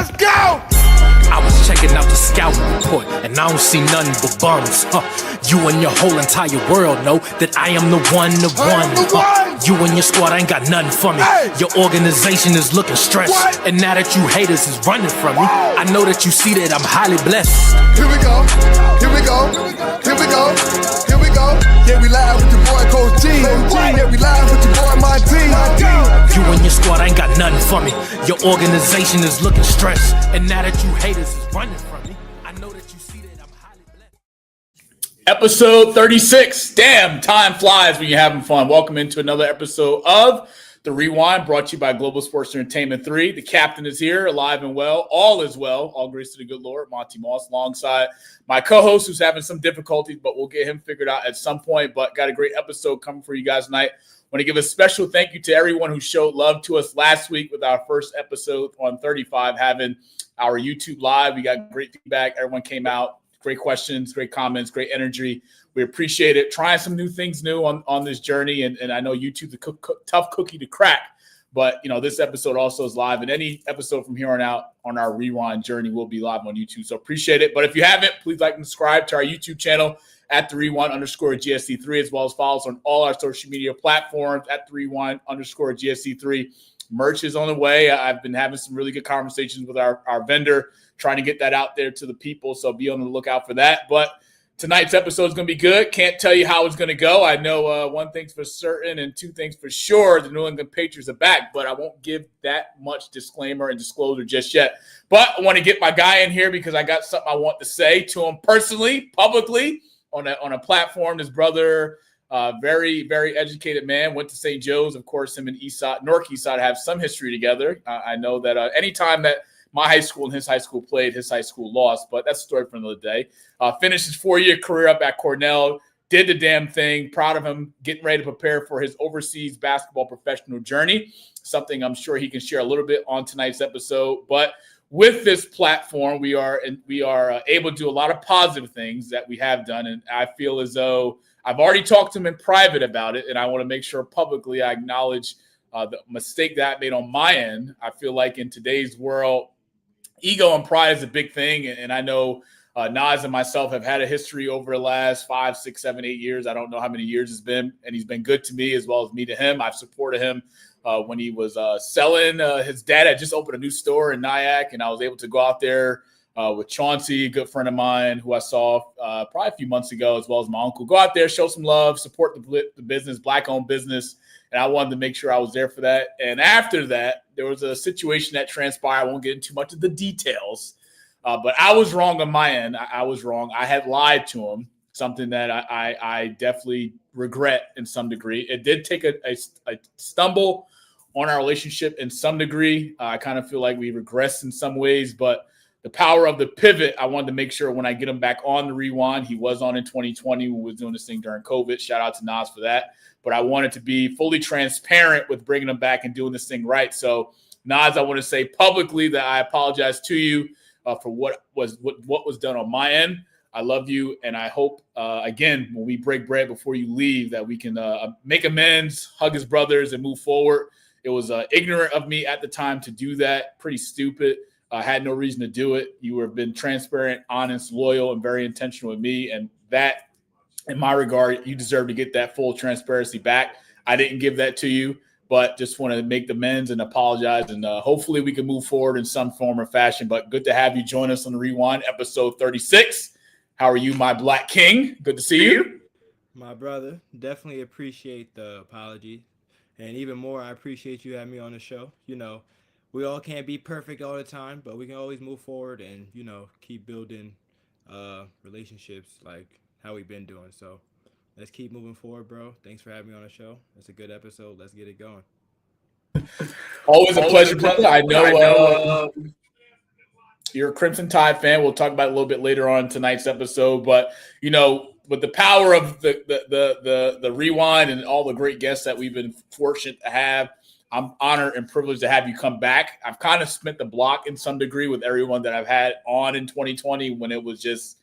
Let's go! I was checking out the scout report, and I don't see nothing but bums. You and your whole entire world know that I am the one to run. You and your squad ain't got nothing for me. Hey. Your organization is looking stressed. What? And now that you haters is running from me, I know that you see that I'm highly blessed. Here we go, here we go, here we go, here we go. Yeah, we live with your boy Coach G. Yeah, we live with your boy Monty. You and your squad ain't got nothing for me. Your organization is looking stressed. And now that you haters is running from me, I know that you see that I'm highly blessed. Episode 36. Damn, time flies when you're having fun. Welcome into another episode of The Rewind, brought to you by Global Sports Entertainment 3. The captain is here, alive and well. All is well. All grace to the good Lord, Monty Moss, alongside my co-host who's having some difficulties, but we'll get him figured out at some point. But got a great episode coming for you guys tonight. Want to give a special thank you to everyone who showed love to us last week with our first episode on 35, having our YouTube live. We got great feedback. Everyone came out. Great questions, great comments, great energy. We appreciate it. Trying some new things on this journey. And I know YouTube's a tough cookie to crack. But, you know, this episode also is live. And any episode from here on out on our Rewind journey will be live on YouTube. So appreciate it. But if you haven't, please like and subscribe to our YouTube channel at the Rewind_GSC3, as well as follow us on all our social media platforms at the Rewind_GSC3. Merch is on the way. I've been having some really good conversations with our vendor, trying to get that out there to the people. So be on the lookout for that. But tonight's episode is going to be good. Can't tell you how it's going to go. I know one thing's for certain and two things for sure. The New England Patriots are back, but I won't give that much disclaimer and disclosure just yet. But I want to get my guy in here because I got something I want to say to him personally, publicly, on a platform. His brother, very, very educated man, went to St. Joe's. Of course, him and Nork Eastside have some history together. I know that anytime that my high school and his high school played, his high school lost, but that's a story for another day. Finished his 4-year career up at Cornell, did the damn thing. Proud of him, getting ready to prepare for his overseas basketball professional journey, something I'm sure he can share a little bit on tonight's episode. But with this platform, we are able to do a lot of positive things that we have done, and I feel as though I've already talked to him in private about it, and I want to make sure publicly I acknowledge the mistake that I made on my end. I feel like in today's world, ego and pride is a big thing, and I know Naz and myself have had a history over the last 5, 6, 7, 8 years. I don't know how many years it's been, and he's been good to me as well as me to him. I've supported him when he was selling. His dad had just opened a new store in Nyack, and I was able to go out there with Chauncey, a good friend of mine who I saw probably a few months ago, as well as my uncle. Go out there, show some love, support the business, Black-owned business, and I wanted to make sure I was there for that. And after that, there was a situation that transpired. I won't get into too much of the details, but I was wrong on my end. I was wrong. I had lied to him, something that I definitely regret in some degree. It did take a stumble on our relationship in some degree. I kind of feel like we regressed in some ways, but the power of the pivot, I wanted to make sure when I get him back on the Rewind, he was on in 2020. We was doing this thing during COVID. Shout out to Nas for that. But I wanted to be fully transparent with bringing him back and doing this thing right. So, Nas, I want to say publicly that I apologize to you for what was done on my end. I love you, and I hope, again, when we break bread before you leave, that we can make amends, hug his brothers, and move forward. It was ignorant of me at the time to do that. Pretty stupid. I had no reason to do it. You have been transparent, honest, loyal, and very intentional with me. And that, in my regard, you deserve to get that full transparency back. I didn't give that to you, but just want to make the amends and apologize. And hopefully we can move forward in some form or fashion. But good to have you join us on the Rewind, episode 36. How are you, my Black King? Good to see you. My brother, definitely appreciate the apology. And even more, I appreciate you having me on the show. You know, we all can't be perfect all the time, but we can always move forward and, you know, keep building relationships like how we've been doing. So let's keep moving forward, bro. Thanks for having me on the show. It's a good episode. Let's get it going. Always a pleasure, brother. I know you're a Crimson Tide fan. We'll talk about it a little bit later on tonight's episode. But, you know, with the power of the Rewind and all the great guests that we've been fortunate to have, I'm honored and privileged to have you come back. I've kind of spent the block in some degree with everyone that I've had on in 2020 when it was just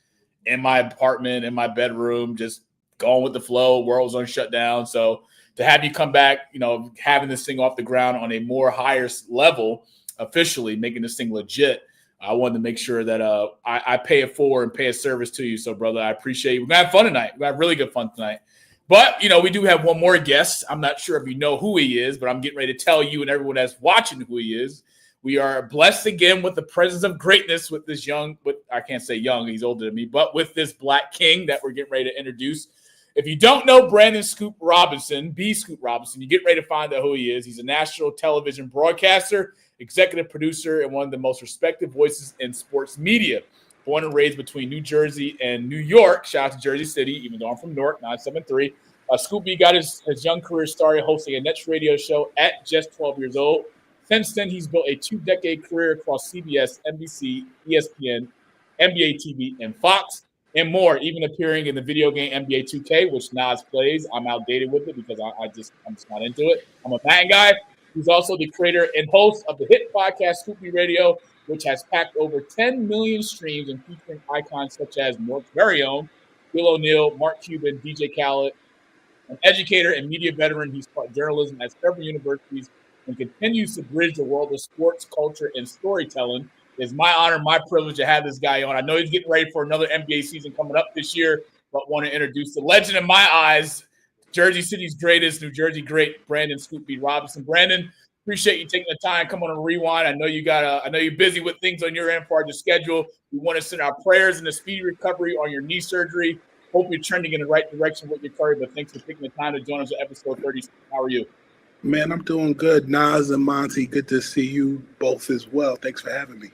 in my apartment, in my bedroom, just going with the flow, world was on shutdown. So to have you come back, you know, having this thing off the ground on a more higher level, officially, making this thing legit. I wanted to make sure that I pay it forward and pay a service to you. So, brother, I appreciate you. We're going to have fun tonight. We're going to have really good fun tonight. But, we do have one more guest. I'm not sure if you know who he is, but I'm getting ready to tell you and everyone that's watching who he is. We are blessed again with the presence of greatness with this I can't say young, he's older than me, but with this Black King that we're getting ready to introduce. If you don't know Brandon Scoop Robinson, you get ready to find out who he is. He's a national television broadcaster, executive producer, and one of the most respected voices in sports media. Born and raised between New Jersey and New York. Shout out to Jersey City, even though I'm from Newark, 973. Scoop B got his young career started hosting a Nets radio show at just 12 years old. Since then, he's built a 2-decade career across CBS, NBC, ESPN, NBA TV, and Fox, and more, even appearing in the video game NBA 2K, which Nas plays. I'm outdated with it because I'm just not into it. I'm a Madden guy. He's also the creator and host of the hit podcast Scoop B Radio, which has packed over 10 million streams and featuring icons such as North's very own Bill O'Neill, Mark Cuban, DJ Khaled. An educator and media veteran, he's taught journalism at several universities and continues to bridge the world of sports, culture, and storytelling. It's my honor, my privilege to have this guy on. I know he's getting ready for another NBA season coming up this year, but want to introduce the legend in my eyes, Jersey City's greatest, New Jersey great, Brandon Scoop B Robinson. Brandon, appreciate you taking the time. Come on and rewind. I know you're busy with things on your end for your schedule. We want to send our prayers and a speedy recovery on your knee surgery. Hope you're trending in the right direction with your career, but thanks for taking the time to join us on episode 36. How are you? Man, I'm doing good. Nas and Monty, good to see you both as well. Thanks for having me.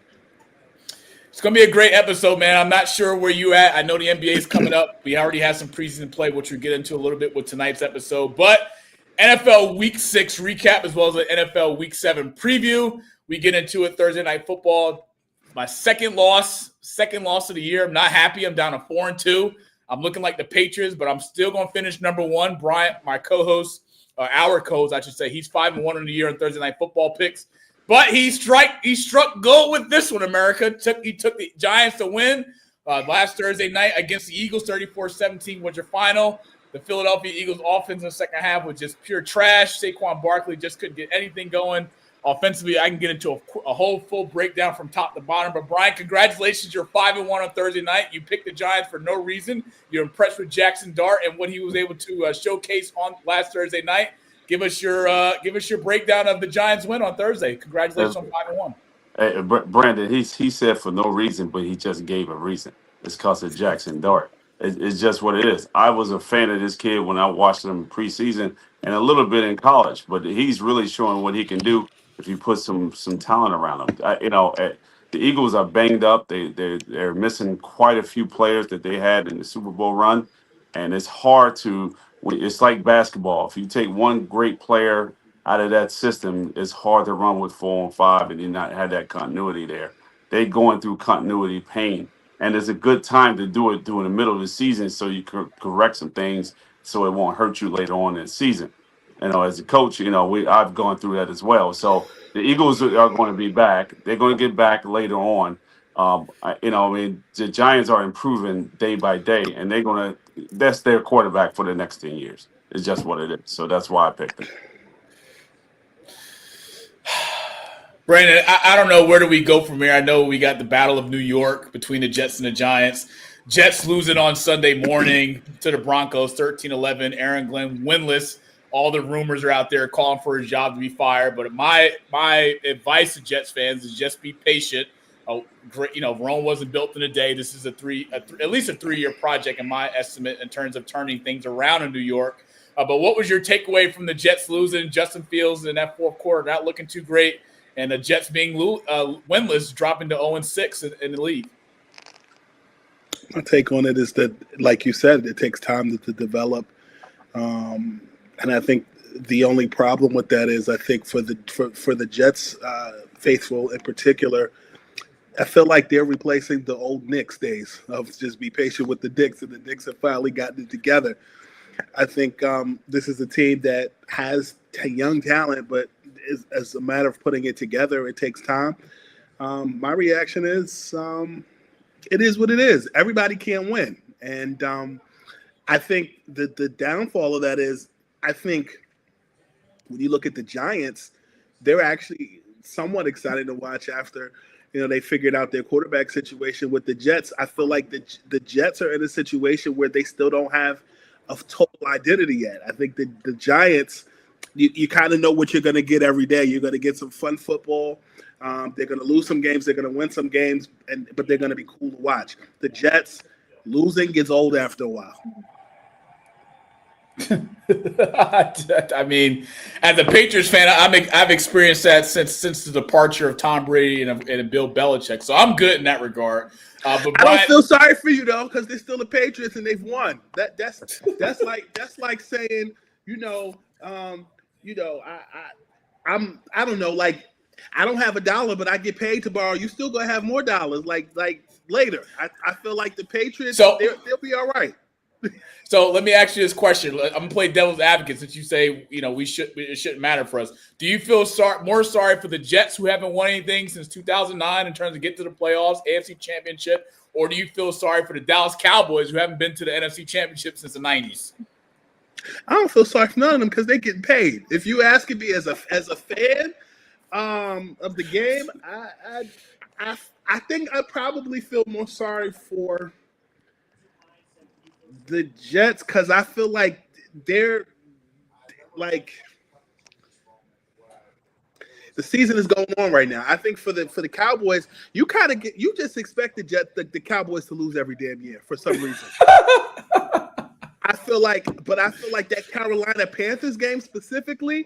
It's going to be a great episode, man. I'm not sure where you at. I know the NBA is coming up. We already have some preseason play, which we'll get into a little bit with tonight's episode. But NFL Week 6 recap as well as the NFL Week 7 preview. We get into it Thursday Night Football. My second loss of the year. I'm not happy. I'm down to 4-2. I'm looking like the Patriots, but I'm still going to finish number one. Bryant, my co-host, our co-host, I should say, he's 5-1 in the year on Thursday Night Football picks. But he struck gold with this one, America. He took the Giants to win last Thursday night against the Eagles. 34-17 was your final. The Philadelphia Eagles offense in the second half was just pure trash. Saquon Barkley just couldn't get anything going. Offensively, I can get into a whole full breakdown from top to bottom. But, Brian, congratulations. You're 5-1 on Thursday night. You picked the Giants for no reason. You're impressed with Jackson Dart and what he was able to showcase on last Thursday night. Give us your breakdown of the Giants' win on Thursday. Congratulations on 5-1. Hey, Brandon, he said for no reason, but he just gave a reason. It's because of Jackson Dart. It's just what it is. I was a fan of this kid when I watched him preseason and a little bit in college, but he's really showing what he can do if you put some talent around him. The Eagles are banged up. They're missing quite a few players that they had in the Super Bowl run, and it's hard to. It's like basketball. If you take one great player out of that system, it's hard to run with 4 and 5 and you not have that continuity there. They're going through continuity pain, and it's a good time to do it during the middle of the season so you can correct some things so it won't hurt you later on in the season. As a coach, I've gone through that as well. So the Eagles are going to be back. They're going to get back later on. The Giants are improving day by day, and that's their quarterback for the next 10 years. It's just what it is. So that's why I picked them. Brandon, I don't know, where do we go from here? I know we got the Battle of New York between the Jets and the Giants. Jets losing on Sunday morning to the Broncos, 13-11. Aaron Glenn winless. All the rumors are out there calling for his job to be fired. But my advice to Jets fans is just be patient. Rome wasn't built in a day. This is at least a 3-year project in my estimate in terms of turning things around in New York. But what was your takeaway from the Jets losing? Justin Fields in that fourth quarter not looking too great, and the Jets being winless, dropping to 0-6 in the league. My take on it is that, like you said, it takes time to develop. And I think the only problem with that is, I think for the Jets faithful in particular, I feel like they're replacing the old Knicks days of just be patient with the Knicks, and the Knicks have finally gotten it together. I think this is a team that has young talent, but as a matter of putting it together, it takes time. My reaction is it is what it is. Everybody can't win. And I think that the downfall of that is, I think when you look at the Giants, they're actually somewhat exciting to watch after, they figured out their quarterback situation with the Jets. I feel like the Jets are in a situation where they still don't have a total identity yet. I think the Giants, you kind of know what you're going to get every day. You're going to get some fun football. They're going to lose some games. They're going to win some games, but they're going to be cool to watch. The Jets, losing gets old after a while. I mean, as a Patriots fan, I've experienced that since the departure of Tom Brady and Bill Belichick. So I'm good in that regard. But Bryant, I don't feel sorry for you though, because they're still the Patriots and they've won. That's like saying, I don't know, like I don't have $1, but I get paid tomorrow. You still gonna have more dollars like later. I feel like the Patriots, they'll be all right. So let me ask you this question. I'm gonna play devil's advocate since you say it shouldn't matter for us. Do you feel more sorry for the Jets who haven't won anything since 2009 in terms of get to the playoffs, AFC Championship, or do you feel sorry for the Dallas Cowboys who haven't been to the NFC Championship since the 90s? I don't feel sorry for none of them because they get paid. If you ask me as a fan of the game, I think I probably feel more sorry for the Jets because I feel like they're like the season is going on right now. I think for the Cowboys, you just expect the Cowboys to lose every damn year for some reason. I feel like that Carolina Panthers game specifically,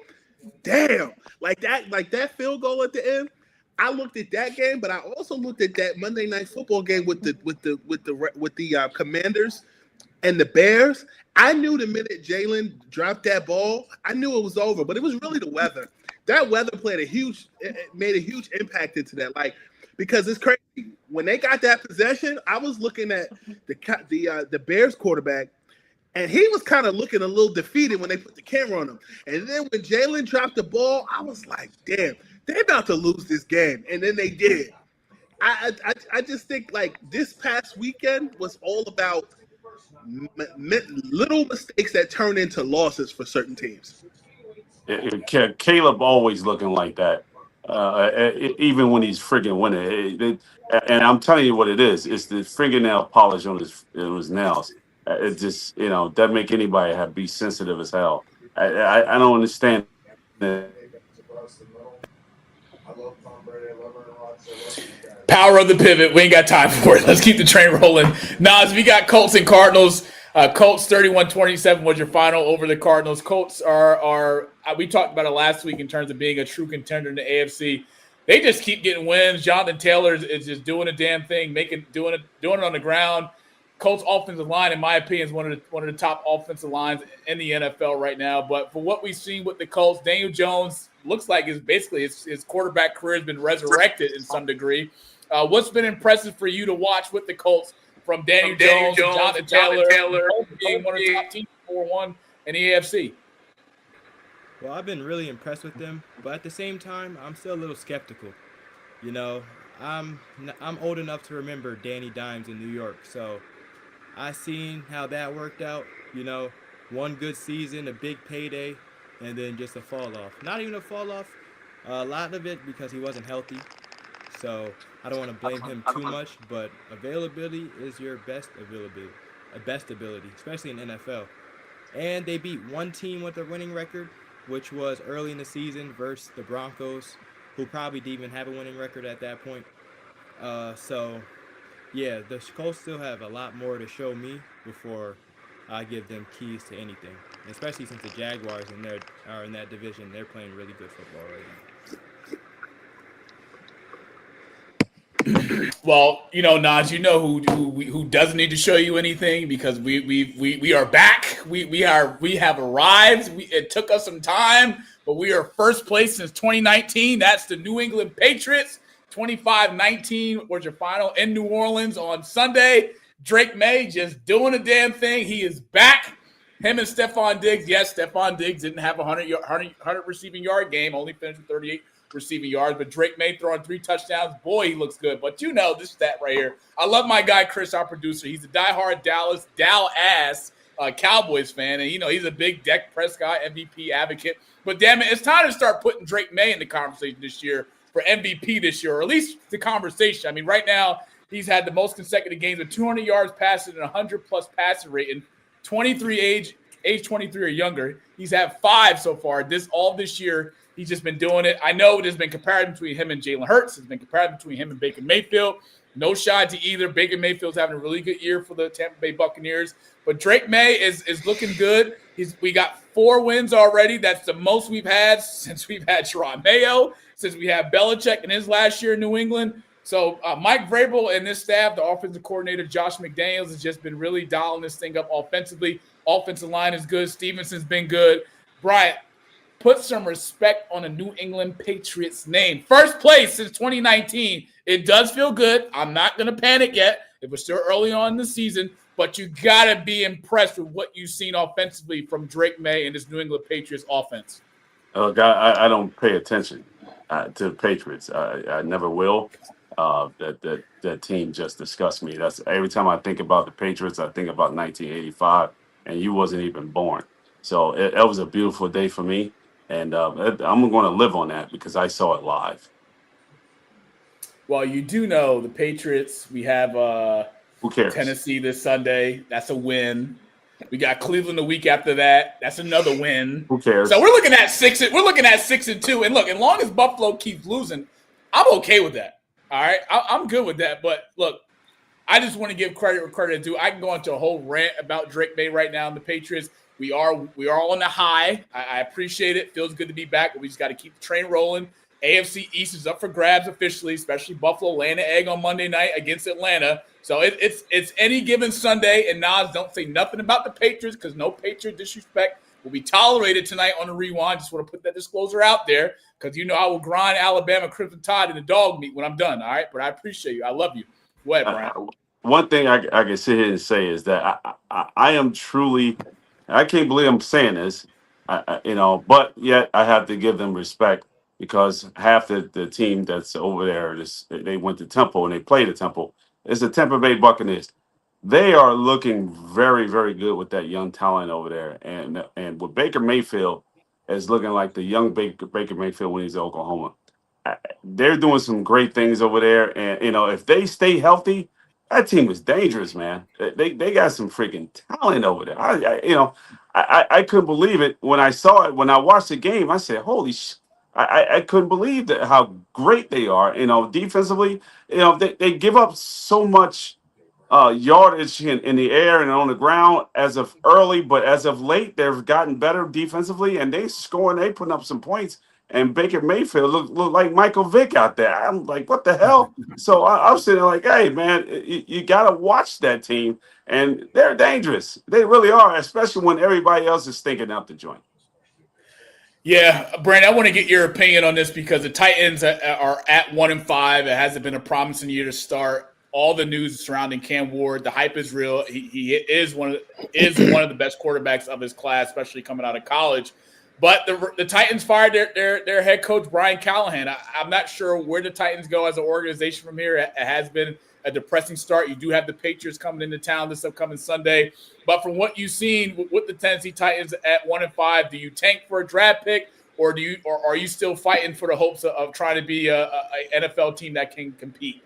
damn, like that field goal at the end. I looked at that game, but I also looked at that Monday Night Football game with the Commanders and the Bears. I knew the minute Jalen dropped that ball, I knew it was over. But it was really the weather. That weather made a huge impact into that. Like, because it's crazy when they got that possession, I was looking at the Bears quarterback. And he was kind of looking a little defeated when they put the camera on him. And then when Jalen dropped the ball, I was like, damn, they're about to lose this game. And then they did. I just think, like, this past weekend was all about little mistakes that turn into losses for certain teams. Caleb always looking like that, even when he's friggin' winning. And I'm telling you what it is. It's the fingernail polish on his nails. It just, that make anybody be sensitive as hell. I don't understand that. Power of the pivot. We ain't got time for it. Let's keep the train rolling. Nas, we got Colts and Cardinals. Colts 31-27 was your final over the Cardinals. Colts are we talked about it last week in terms of being a true contender in the AFC. They just keep getting wins. Jonathan Taylor is just doing a damn thing, doing it on the ground. Colts offensive line, in my opinion, is one of the top offensive lines in the NFL right now. But for what we've seen with the Colts, Daniel Jones looks like his quarterback career has been resurrected in some degree. What's been impressive for you to watch with the Colts from Daniel Jones, Jonathan Taylor being one of the top teams 4-1 in the AFC? Well, I've been really impressed with them, but at the same time, I'm still a little skeptical. I'm old enough to remember Danny Dimes in New York, so I seen how that worked out. One good season, a big payday, and then just a fall off. Not even a fall off. A lot of it because he wasn't healthy. So I don't want to blame him too much, but availability is your best ability, especially in NFL. And they beat one team with a winning record, which was early in the season versus the Broncos, who probably didn't even have a winning record at that point. Yeah, the Colts still have a lot more to show me before I give them keys to anything, especially since the Jaguars are in that division. They're playing really good football right now. Well, Nas, who doesn't need to show you anything because we are back. We have arrived. It took us some time, but we are first place since 2019. That's the New England Patriots. 25-19 was your final in New Orleans on Sunday. Drake May just doing a damn thing. He is back. Him and Stephon Diggs. Yes, Stephon Diggs didn't have a 100 receiving yard game, only finished with 38 receiving yards. But Drake May throwing 3 touchdowns. Boy, he looks good. But this stat right here. I love my guy, Chris, our producer. He's a diehard Dallas Cowboys fan. And, he's a big Dak Prescott MVP advocate. But, damn it, it's time to start putting Drake May in the conversation this year for MVP this year, or at least the conversation. I mean, right now he's had the most consecutive games with 200 yards passing and 100+ passing rate, and 23 age 23 or younger. He's had 5 so far. All this year, he's just been doing it. I know there's been comparison between him and Jalen Hurts. There's been comparison between him and Baker Mayfield. No shot to either. Baker Mayfield's having a really good year for the Tampa Bay Buccaneers. But Drake May is looking good. We got 4 wins already. That's the most we've had since we've had Sherrod Mayo, since we had Belichick in his last year in New England. So Mike Vrabel and this staff, the offensive coordinator, Josh McDaniels, has just been really dialing this thing up offensively. Offensive line is good. Stevenson's been good. Bryant, put some respect on a New England Patriots name. First place since 2019. It does feel good. I'm not going to panic yet. It was still early on in the season, but you got to be impressed with what you've seen offensively from Drake May and this New England Patriots offense. Look, I don't pay attention to the Patriots. I never will. That team just disgusts me. That's every time I think about the Patriots, I think about 1985, and you wasn't even born. So it was a beautiful day for me, and I'm going to live on that because I saw it live. Well, you do know the Patriots. We have Who cares? Tennessee this Sunday. That's a win. We got Cleveland the week after that. That's another win. Who cares? So we're looking at 6. We're looking at 6-2. And look, as long as Buffalo keeps losing, I'm okay with that. All right, I'm good with that. But look, I just want to give credit where credit is due. I can go into a whole rant about Drake May right now in the Patriots. We are on the high. I appreciate it. Feels good to be back, but we just got to keep the train rolling. AFC East is up for grabs officially, especially Buffalo laying an egg on Monday night against Atlanta. So it's any given Sunday. And Nas, don't say nothing about the Patriots because no Patriot disrespect will be tolerated tonight on the Rewind. Just want to put that disclosure out there because you know I will grind Alabama Crimson Tide in the dog meat when I'm done. All right, but I appreciate you. I love you. Go ahead, Brian. One thing I can sit here and say is that I am truly, I can't believe I'm saying this, but yet I have to give them respect because half the team that's over there, they went to Temple and they played at Temple. It's the Tampa Bay Buccaneers. They are looking very, very good with that young talent over there. And with Baker Mayfield is looking like the young Baker Mayfield when he's at Oklahoma. They're doing some great things over there. And, if they stay healthy, that team is dangerous, man. They got some freaking talent over there. I couldn't believe it when I saw it. When I watched the game, I said, holy I couldn't believe how great they are. Defensively, they give up so much yardage in the air and on the ground as of early, but as of late, they've gotten better defensively, and they putting up some points. And Baker Mayfield look like Michael Vick out there. I'm like, what the hell? So I'm sitting there like, hey, man, you got to watch that team, and they're dangerous. They really are, especially when everybody else is thinking out the joint. Yeah, Brandon, I want to get your opinion on this because the Titans are at 1-5. It hasn't been a promising year to start. All the news surrounding Cam Ward, the hype is real. He is one of the best quarterbacks of his class, especially coming out of college. But the Titans fired their head coach, Brian Callahan. I'm not sure where the Titans go as an organization from here. It has been a depressing start. You do have the Patriots coming into town this upcoming Sunday. But from what you've seen with the Tennessee Titans at 1-5, do you tank for a draft pick, or are you still fighting for the hopes of trying to be a NFL team that can compete?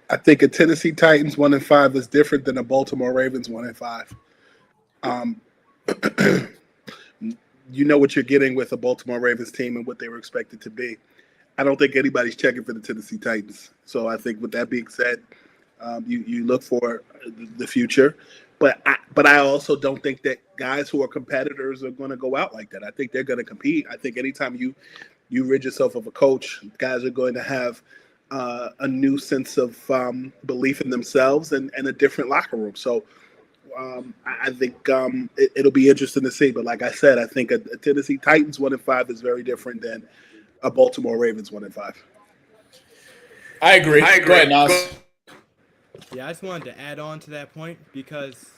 I think a Tennessee Titans 1-5 is different than a Baltimore Ravens 1-5. You know what you're getting with a Baltimore Ravens team and what they were expected to be. I don't think anybody's checking for the Tennessee Titans. So I think with that being said, you look for the future. But I also don't think that guys who are competitors are going to go out like that. I think they're going to compete. I think anytime you rid yourself of a coach, guys are going to have a new sense of belief in themselves and a different locker room. So I think it'll be interesting to see. But like I said, I think a Tennessee Titans 1-5 is very different than a Baltimore Ravens 1-5. I agree. Go ahead, Nas. Yeah, I just wanted to add on to that point because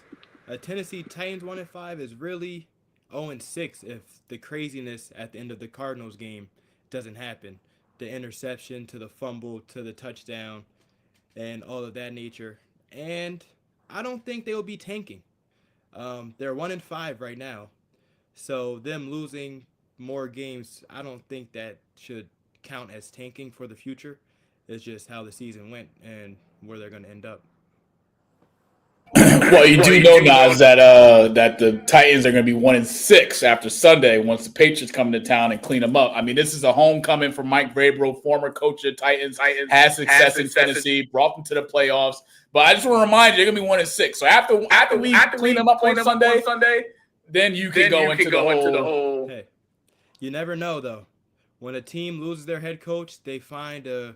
a Tennessee Titans 1-5 is really 0-6 if the craziness at the end of the Cardinals game doesn't happen. The interception to the fumble to the touchdown and all of that nature. And I don't think they'll be tanking. They're 1-5 right now. So them losing more games, I don't think that should count as tanking for the future. It's just how the season went and where they're going to end up. Well, you do know, Nas, that that the Titans are going to be 1-6 after Sunday once the Patriots come to town and clean them up. I mean, this is a homecoming for Mike Vrabel, former coach of the Titans, had success in Tennessee, brought them to the playoffs. But I just want to remind you, they're going to be 1-6. So after we clean them up on Sunday, then you can go into the whole. Hey, you never know, though. When a team loses their head coach, they find a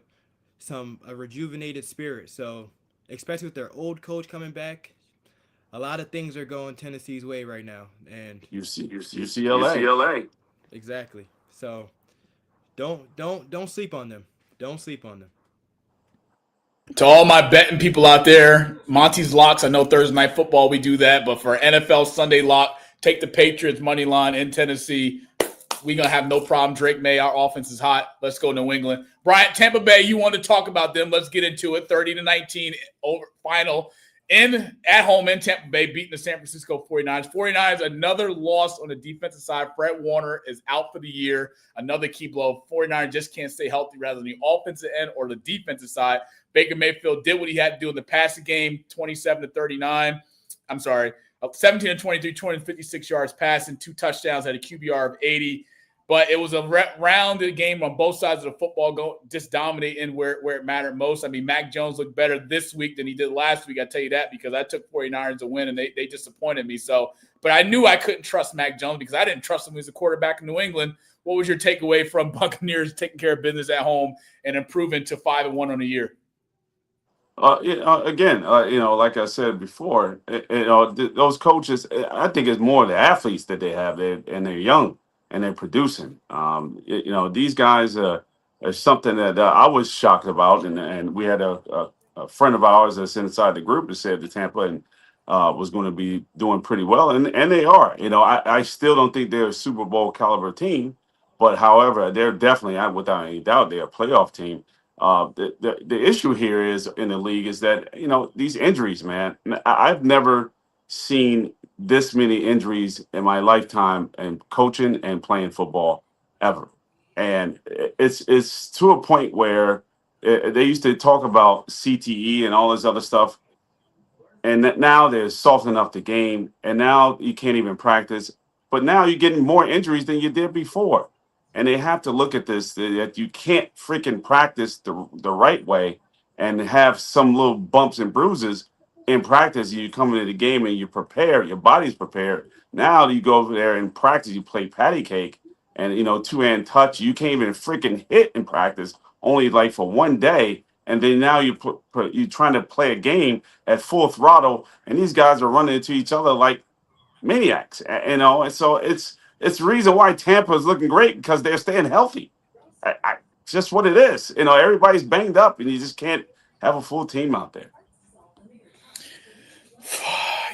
rejuvenated spirit. So, especially with their old coach coming back, a lot of things are going Tennessee's way right now. And UCLA. Exactly. So, don't sleep on them. Don't sleep on them. To all my betting people out there, Monty's locks. I know Thursday Night Football we do that, but for NFL Sunday lock, take the Patriots money line in Tennessee. We're going to have no problem. Drake May, our offense is hot. Let's go New England. Bryant, Tampa Bay, you want to talk about them. Let's get into it. 30-19 over final at home in Tampa Bay, beating the San Francisco 49ers. 49ers, another loss on the defensive side. Fred Warner is out for the year. Another key blow. 49ers just can't stay healthy, rather than the offensive end or the defensive side. Baker Mayfield did what he had to do in the passing game, 27-39. I'm sorry, 17-23, 256 yards passing, 2 touchdowns, had a QBR of 80. But it was a rounded game on both sides of the football, just dominating where it mattered most. I mean, Mac Jones looked better this week than he did last week. I tell you that because I took 49ers to win, and they disappointed me. But I knew I couldn't trust Mac Jones because I didn't trust him as a quarterback in New England. What was your takeaway from Buccaneers taking care of business at home and improving to 5-1 on the year? Again, like I said before, those coaches, I think it's more the athletes that they have there, and they're young and they're producing. These guys are something that I was shocked about, and we had a friend of ours that's inside the group that said that Tampa and was going to be doing pretty well, and they are. I still don't think they're a Super Bowl caliber team, but however, they're definitely, without any doubt, they're a playoff team. The issue here is in the league is that these injuries, man. I've never seen this many injuries in my lifetime and coaching and playing football ever, and it's to a point where they used to talk about CTE and all this other stuff, and that now they're softening up the game, and now you can't even practice. But now you're getting more injuries than you did before. And they have to look at this, that you can't freaking practice the right way and have some little bumps and bruises in practice. You come into the game and you prepare, your body's prepared. Now you go over there and practice, you play patty cake and, two-hand touch. You can't even freaking hit in practice, only like for one day. And then now you're trying to play a game at full throttle, and these guys are running into each other like maniacs, and so it's the reason why Tampa is looking great, because they're staying healthy. Just what it is. Everybody's banged up, and you just can't have a full team out there.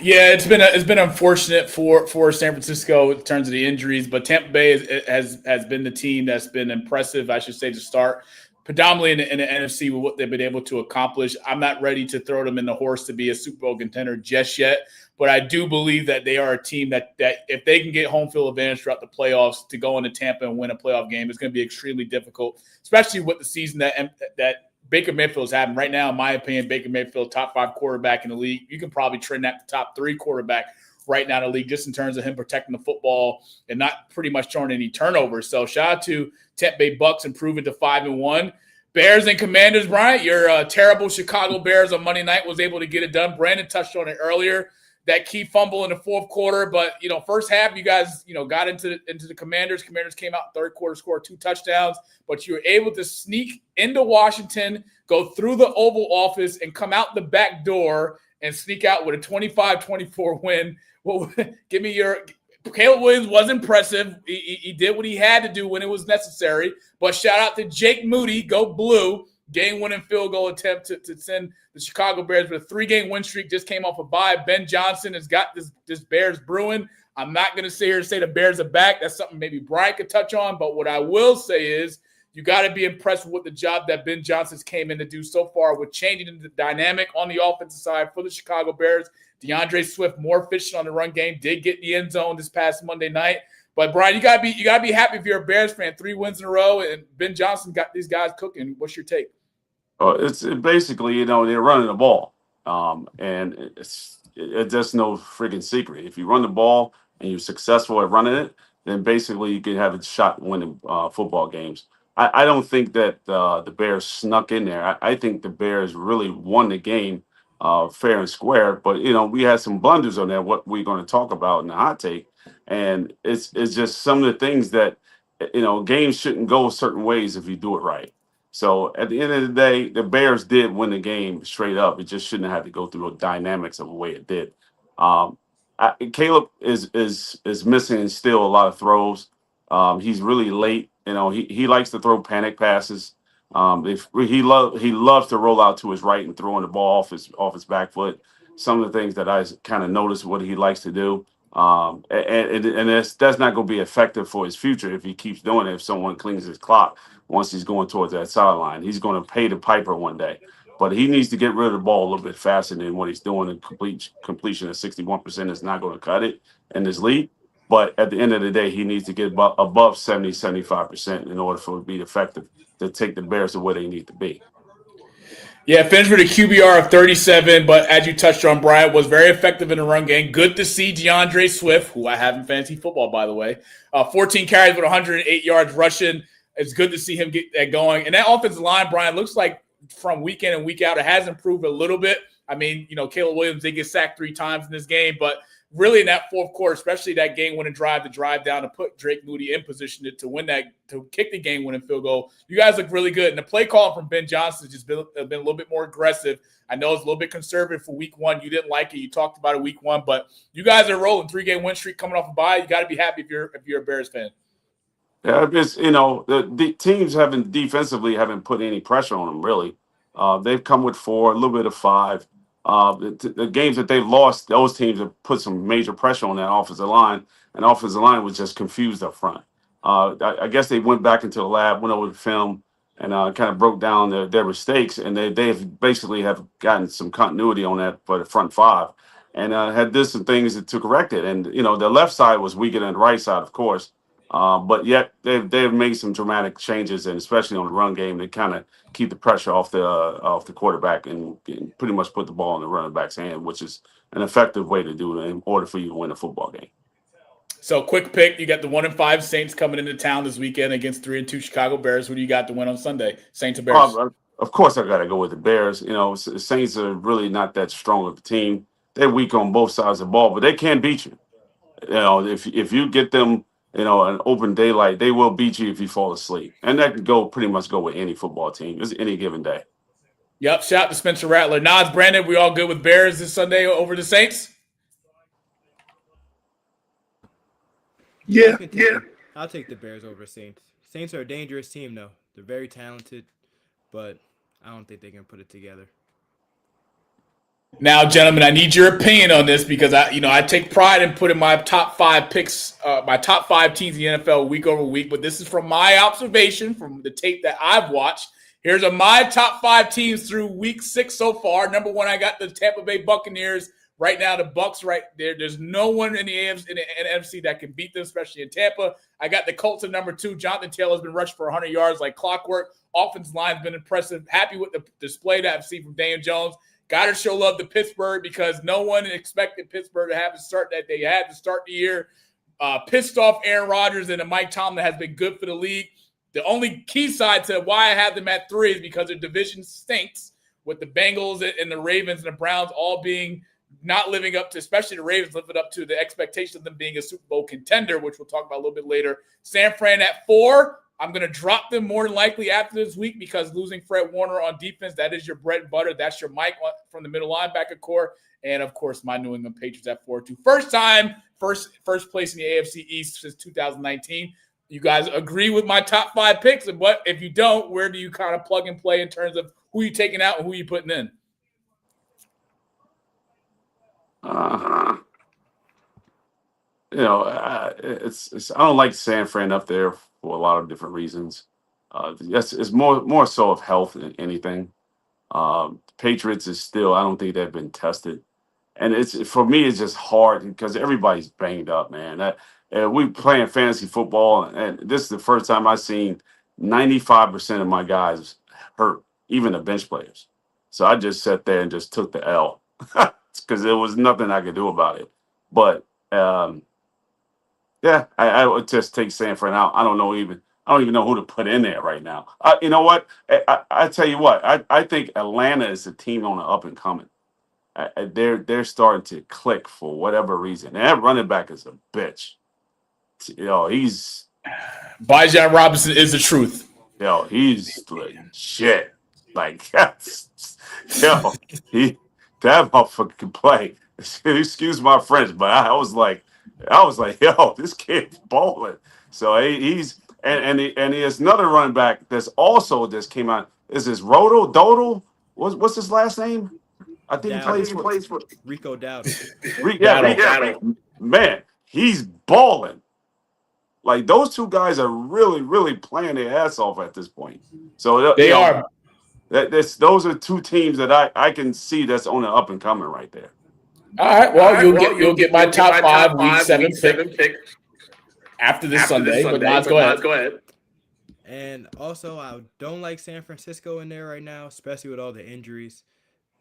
Yeah, it's been unfortunate for San Francisco in terms of the injuries, but Tampa Bay has been the team that's been impressive, I should say, to start, predominantly in the NFC with what they've been able to accomplish. I'm not ready to throw them in the horse to be a Super Bowl contender just yet, but I do believe that they are a team that if they can get home field advantage throughout the playoffs to go into Tampa and win a playoff game, it's going to be extremely difficult, especially with the season that Baker Mayfield is having right now. In my opinion, Baker Mayfield, top 5 quarterback in the league. You can probably trend that to top 3 quarterback right now in the league, just in terms of him protecting the football and not pretty much throwing any turnovers. So shout out to Tampa Bay Bucks improving to 5-1. Bears and Commanders, Bryant, your terrible Chicago Bears on Monday night was able to get it done. Brandon touched on it earlier, that key fumble in the fourth quarter. But, first half, you guys, got into the Commanders. Commanders came out third quarter, scored 2 touchdowns. But you were able to sneak into Washington, go through the Oval Office, and come out the back door and sneak out with a 25-24 win. Well, give me your – Caleb Williams was impressive. He did what he had to do when it was necessary. But shout out to Jake Moody, go blue, game-winning field goal attempt to send the Chicago Bears with a 3-game win streak. Just came off a bye. Ben Johnson has got this Bears brewing. I'm not going to sit here and say the Bears are back. That's something maybe Bryant could touch on. But what I will say is you got to be impressed with the job that Ben Johnson came in to do so far with changing the dynamic on the offensive side for the Chicago Bears. DeAndre Swift, more efficient on the run game, did get in the end zone this past Monday night. But Brian, you gotta be happy if you're a Bears fan. 3 wins in a row, and Ben Johnson got these guys cooking. What's your take? It's basically, they're running the ball, and it's just no friggin' secret. If you run the ball and you're successful at running it, then basically you can have a shot at winning football games. I don't think that the Bears snuck in there. I think the Bears really won the game fair and square. But we had some blunders on there. What we're going to talk about in the hot take, and it's just some of the things that games shouldn't go certain ways if you do it right. So at the end of the day, the Bears did win the game straight up. It just shouldn't have to go through the dynamics of the way it did. Caleb is missing still a lot of throws. He's really late. He likes to throw panic passes. He loves to roll out to his right and throwing the ball off his back foot. Some of the things that I kind of noticed what he likes to do. And that's not going to be effective for his future if he keeps doing it. If someone cleans his clock once he's going towards that sideline, he's going to pay the piper one day. But he needs to get rid of the ball a little bit faster than what he's doing. And completion at 61% is not going to cut it in this league. But at the end of the day, he needs to get above 70, 75% in order for it to be effective to take the Bears to where they need to be. Yeah, finished with a QBR of 37, but as you touched on, Bryant was very effective in the run game. Good to see DeAndre Swift, who I have in fantasy football, by the way. 14 carries with 108 yards rushing. It's good to see him get that going. And that offensive line, Brian, looks like from week in and week out, it has improved a little bit. I mean, Caleb Williams did get sacked 3 times in this game, but really in that fourth quarter, especially that game-winning drive, the drive down to put Drake Moody in position to win that, to kick the game-winning field goal. You guys look really good. And the play call from Ben Johnson has just been a little bit more aggressive. I know it's a little bit conservative for week 1. You didn't like it. You talked about it week 1, but you guys are rolling. 3-game win streak coming off a bye. You got to be happy if you're a Bears fan. Yeah, it's, the teams defensively haven't put any pressure on them, really. They've come with 4, a little bit of 5. The games that they've lost, those teams have put some major pressure on that offensive line, and the offensive line was just confused up front. I guess they went back into the lab, went over the film, and kind of broke down their mistakes, and they've basically have gotten some continuity on that for the front 5, and had did some things to correct it. And the left side was weaker than the right side, of course. But yet they've made some dramatic changes, and especially on the run game, to kind of keep the pressure off the quarterback and pretty much put the ball in the running back's hand, which is an effective way to do it in order for you to win a football game. So, quick pick: you got the 1-5 Saints coming into town this weekend against 3-2 Chicago Bears. Who do you got to win on Sunday? Saints or Bears? Of course, I got to go with the Bears. The Saints are really not that strong of a team. They're weak on both sides of the ball, but they can beat you. If you get them, an open daylight, they will beat you if you fall asleep. And that can pretty much go with any football team. It's any given day. Yep. Shout out to Spencer Rattler. Nas, Brandon, we all good with Bears this Sunday over the Saints? Yeah. I'll take the Bears over Saints. Saints are a dangerous team, though. They're very talented, but I don't think they can put it together. Now, gentlemen, I need your opinion on this because I take pride in putting my top 5 picks, my top 5 teams in the NFL week over week. But this is from my observation, from the tape that I've watched. Here's my top 5 teams through week 6 so far. Number 1, I got the Tampa Bay Buccaneers. Right now, the Bucs right there. There's no one in the AFC, in the NFC that can beat them, especially in Tampa. I got the Colts at number 2. Jonathan Taylor's been rushing for 100 yards like clockwork. Offensive line's been impressive. Happy with the display that I've seen from Daniel Jones. Got to show love to Pittsburgh because no one expected Pittsburgh to have the start that they had to start the year. Pissed off Aaron Rodgers and Mike Tomlin has been good for the league. The only key side to why I have them at 3 is because their division stinks with the Bengals and the Ravens and the Browns all being not living up to, especially the Ravens living up to the expectation of them being a Super Bowl contender, which we'll talk about a little bit later. San Fran at 4. I'm going to drop them more than likely after this week because losing Fred Warner on defense, that is your bread and butter. That's your Mike from the middle linebacker core. And, of course, my New England Patriots at 4-2. First place in the AFC East since 2019. You guys agree with my top 5 picks? And what if you don't, where do you kind of plug and play in terms of who you taking out and who you putting in? I don't like San Fran up there for a lot of different reasons. Yes, it's more so of health than anything. Patriots is still, I don't think they've been tested, and for me it's just hard because everybody's banged up, man. And we playing fantasy football, and this is the first time I've seen 95% of my guys hurt, even the bench players. So I just sat there and just took the L because there was nothing I could do about it. But yeah, I would just take Sanford out. I don't even know who to put in there right now. You know what? I tell you what. I think Atlanta is a team on the up and coming. They're starting to click for whatever reason. And that running back is a bitch. He's Bijan Robinson is the truth. He's legit. Like, that motherfucker can play. Excuse my French, but I was like, yo, this kid's balling. So he's and there's another running back that's also just came out. Is this Roto Dodal? What's his last name? I think he plays for Rico Dowdle. Man, he's balling. Like, those two guys are really, really playing their ass off at this point. So they are. Those are two teams that I can see that's on the up and coming right there. All right. Well, you'll get my top five week 7 pick after this Sunday. But Nas, go ahead. And also, I don't like San Francisco in there right now, especially with all the injuries.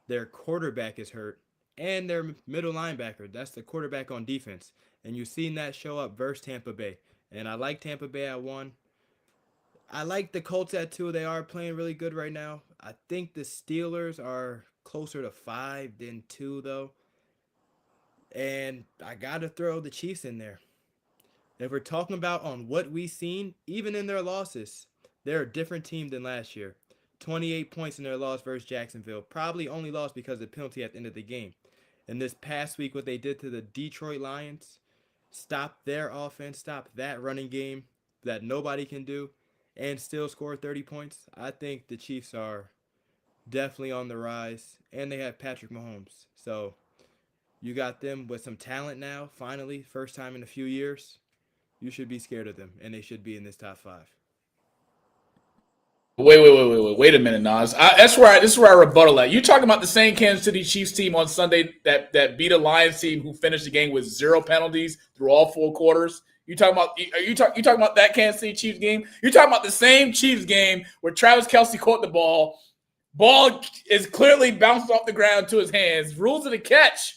Their quarterback is hurt, and their middle linebacker. That's the quarterback on defense. And you've seen that show up versus Tampa Bay. And I like Tampa Bay at 1. I like the Colts at 2. They are playing really good right now. I think the Steelers are closer to 5 than 2, though. And I got to throw the Chiefs in there. If we're talking about on what we've seen, even in their losses, they're a different team than last year. 28 points in their loss versus Jacksonville. Probably only lost because of the penalty at the end of the game. And this past week, what they did to the Detroit Lions, stopped their offense, stopped that running game that nobody can do, and still score 30 points. I think the Chiefs are definitely on the rise, and they have Patrick Mahomes. So you got them with some talent now, finally, first time in a few years. You should be scared of them, and they should be in this top 5. Wait a minute, Nas. This is where I rebuttal at. You talking about the same Kansas City Chiefs team on Sunday that beat a Lions team who finished the game with 0 penalties through all 4 quarters? You talking about that Kansas City Chiefs game? You're talking about the same Chiefs game where Travis Kelce caught the ball. Ball is clearly bounced off the ground to his hands. Rules of the catch.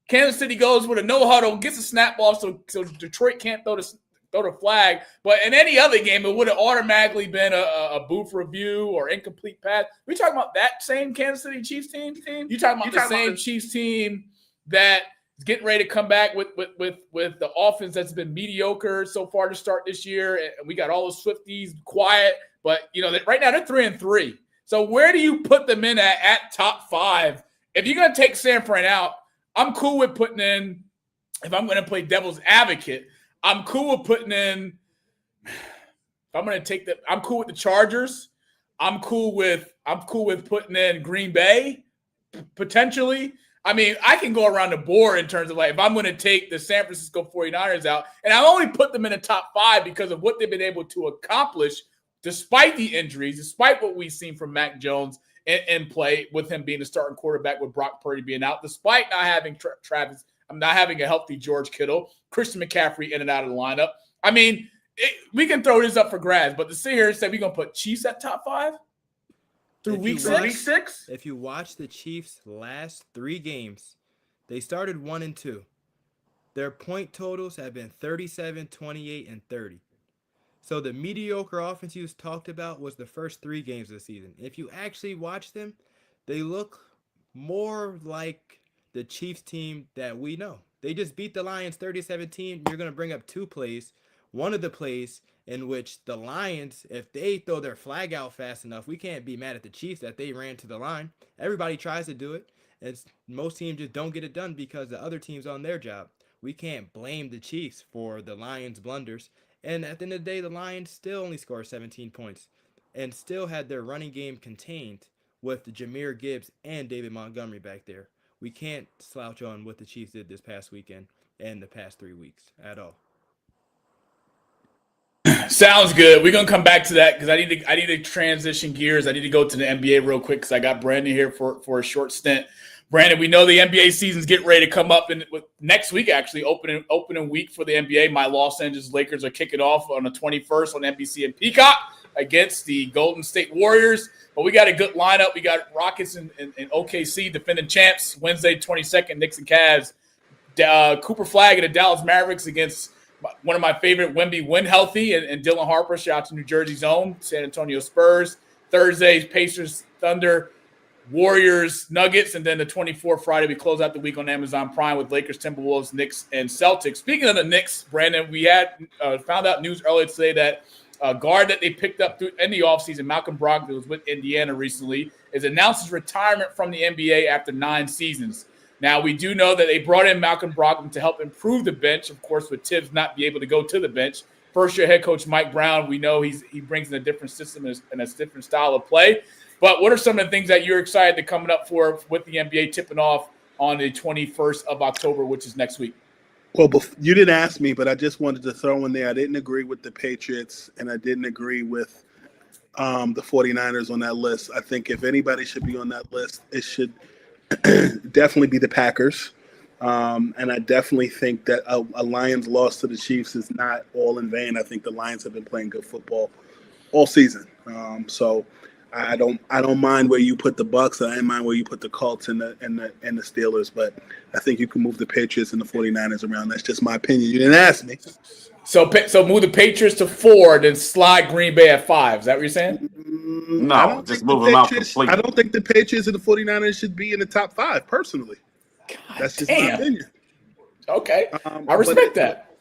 Kansas City goes with a no huddle, gets a snap ball so Detroit can't throw the flag. But in any other game, it would have automatically been a booth review or incomplete pass. We talking about that same Kansas City Chiefs team? You talking about the same Chiefs team that is getting ready to come back with the offense that's been mediocre so far to start this year, and we got all the Swifties quiet. But right now they're 3-3. So where do you put them in at top 5? If you're gonna take San Fran out, I'm cool with putting in. If I'm gonna play devil's advocate, I'm cool with putting in. I'm cool with the Chargers. I'm cool with putting in Green Bay, potentially. I mean, I can go around the board in terms of if I'm going to take the San Francisco 49ers out, and I only put them in the top 5 because of what they've been able to accomplish despite the injuries, despite what we've seen from Mac Jones in play with him being the starting quarterback with Brock Purdy being out, despite not having Travis. I'm not having a healthy George Kittle, Christian McCaffrey in and out of the lineup. I mean, we can throw this up for grabs, but to sit here and say we're going to put Chiefs at top 5 through week 6? If you watch the Chiefs' last 3 games, they started 1-2. Their point totals have been 37, 28, and 30. So the mediocre offense you talked about was the first 3 games of the season. If you actually watch them, they look more like the Chiefs team that we know. They just beat the Lions 30-17. You're going to bring up 2 plays. One of the plays in which the Lions, if they throw their flag out fast enough, we can't be mad at the Chiefs that they ran to the line. Everybody tries to do it. And most teams just don't get it done because the other team's on their job. We can't blame the Chiefs for the Lions' blunders. And at the end of the day, the Lions still only scored 17 points and still had their running game contained with Jahmyr Gibbs and David Montgomery back there. We can't slouch on what the Chiefs did this past weekend and the past 3 weeks at all. Sounds good. We're gonna come back to that because I need to transition gears. I need to go to the NBA real quick because I got Brandon here for a short stint. Brandon, we know the NBA season's getting ready to come up with next week, actually, opening week for the NBA. My Los Angeles Lakers are kicking off on the 21st on NBC and Peacock against the Golden State Warriors. But we got a good lineup. We got Rockets and OKC defending champs Wednesday, 22nd, Knicks and Cavs. Cooper Flagg and the Dallas Mavericks against one of my favorite, Wemby, when healthy, and Dylan Harper. Shout out to New Jersey's own San Antonio Spurs. Thursday, Pacers, Thunder, Warriors, Nuggets, and then the 24th Friday, we close out the week on Amazon Prime with Lakers, Timberwolves, Knicks, and Celtics. Speaking of the Knicks, Brandon, we had found out news earlier today that guard that they picked up in the offseason, Malcolm Brogdon, was with Indiana recently, is announced his retirement from the NBA after 9 seasons. Now, we do know that they brought in Malcolm Brogdon to help improve the bench, of course, with Tibbs not be able to go to the bench. First-year head coach Mike Brown, we know he brings in a different system and a different style of play. But what are some of the things that you're excited to coming up for with the NBA tipping off on the 21st of October, which is next week? Well, you didn't ask me, but I just wanted to throw in there. I didn't agree with the Patriots, and I didn't agree with the 49ers on that list. I think if anybody should be on that list, it should definitely be the Packers. And I definitely think that a Lions loss to the Chiefs is not all in vain. I think the Lions have been playing good football all season. So I don't mind where you put the Bucs. I don't mind where you put the Colts and the Steelers, but I think you can move the Patriots and the 49ers around. That's just my opinion. You didn't ask me. So move the Patriots to 4, then slide Green Bay at 5. Is that what you're saying? No, just move them out completely. I don't think the Patriots and the 49ers should be in the top 5, personally. That's just my opinion. Okay. I respect that.